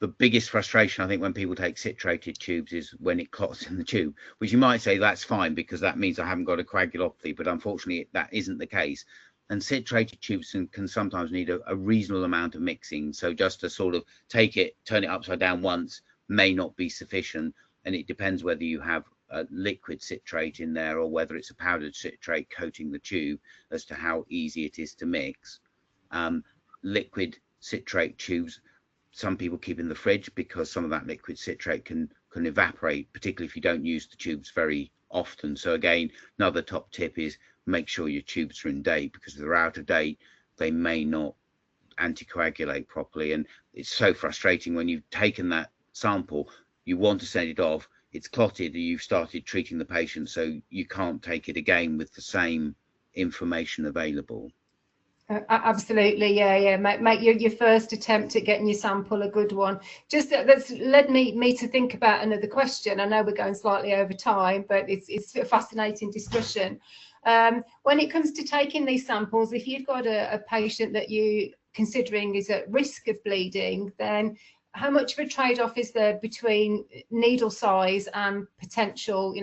the biggest frustration I think when people take citrated tubes is when it clots in the tube, which you might say that's fine because that means I haven't got a coagulopathy, but unfortunately that isn't the case. And citrated tubes can sometimes need a reasonable amount of mixing. So just to sort of take it, turn it upside down once may not be sufficient. and it depends whether you have a liquid citrate in there or whether it's a powdered citrate coating the tube as to how easy it is to mix. Liquid citrate tubes, some people keep in the fridge because some of that liquid citrate can evaporate, particularly if you don't use the tubes very often. So again, another top tip is make sure your tubes are in date, because if they're out of date, they may not anticoagulate properly. And it's so frustrating when you've taken that sample, you want to send it off, it's clotted, and you've started treating the patient, so you can't take it again with the same information available. Absolutely, yeah. Make your first attempt at getting your sample a good one. Just that's led me to think about another question. I know we're going slightly over time, but it's a fascinating discussion. When it comes to taking these samples, if you've got a patient that you considering is at risk of bleeding, then how much of a trade-off is there between needle size and potential,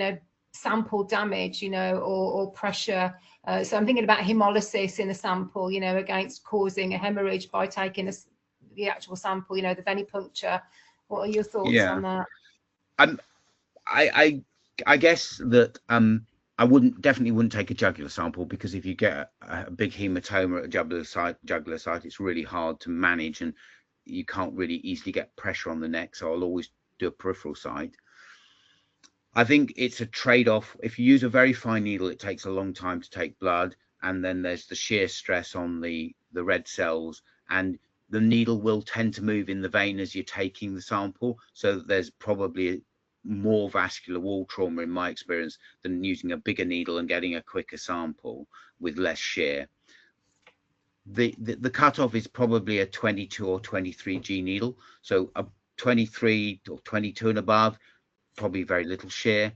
sample damage, or pressure? So I'm thinking about hemolysis in a sample, against causing a hemorrhage by taking the actual sample, the venipuncture. What are your thoughts on that? I guess that I definitely wouldn't take a jugular sample, because if you get a big hematoma at a jugular site, it's really hard to manage, and you can't really easily get pressure on the neck. So I'll always do a peripheral site. I think it's a trade-off. If you use a very fine needle, it takes a long time to take blood, and then there's the shear stress on the red cells, and the needle will tend to move in the vein as you're taking the sample. So there's probably more vascular wall trauma in my experience than using a bigger needle and getting a quicker sample with less shear. The cutoff is probably a 22 or 23 G needle. So a 23 or 22 and above, probably very little shear.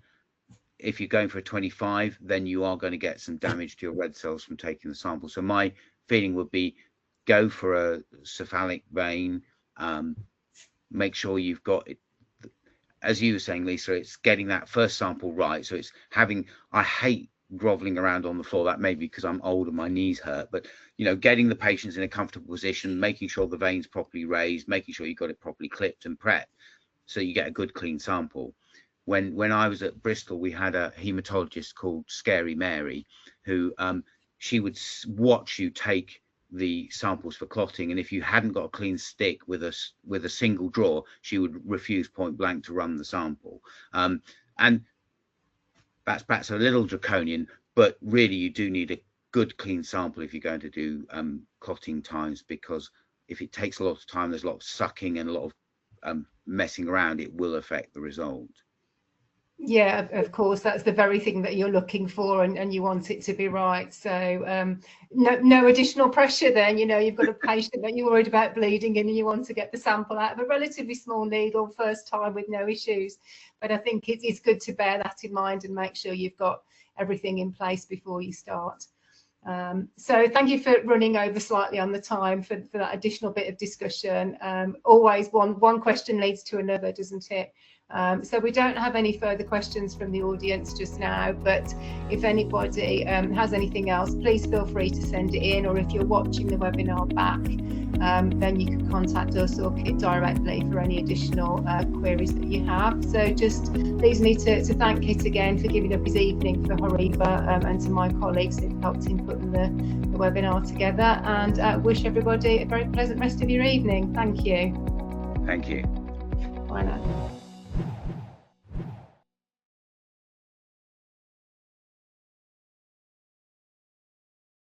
If you're going for a 25, then you are going to get some damage to your red cells from taking the sample. So my feeling would be go for a cephalic vein. Make sure you've got it, as you were saying, Lisa, it's getting that first sample right. So it's I hate groveling around on the floor. That may be because I'm old and my knees hurt, but getting the patients in a comfortable position, making sure the veins properly raised, making sure you've got it properly clipped and prepped, so you get a good clean sample. When I was at Bristol, we had a hematologist called Scary Mary, who she would watch you take the samples for clotting, and if you hadn't got a clean stick with a single draw, she would refuse point blank to run the sample. And that's perhaps a little draconian, but really you do need a good clean sample if you're going to do clotting times, because if it takes a lot of time, there's a lot of sucking and a lot of messing around, it will affect the result. Yeah, of course, that's the very thing that you're looking for, and you want it to be right. So no additional pressure then. You've got a patient that you're worried about bleeding and you want to get the sample out of a relatively small needle first time with no issues. But I think it's good to bear that in mind and make sure you've got everything in place before you start. So thank you for running over slightly on the time for that additional bit of discussion. Always one question leads to another, doesn't it? So we don't have any further questions from the audience just now, but if anybody has anything else, please feel free to send it in, or if you're watching the webinar back, then you can contact us or Kit directly for any additional queries that you have. So just leaves me to thank Kit again for giving up his evening for HORIBA, and to my colleagues who've helped in putting the webinar together, and wish everybody a very pleasant rest of your evening. Thank you. Thank you. Bye now.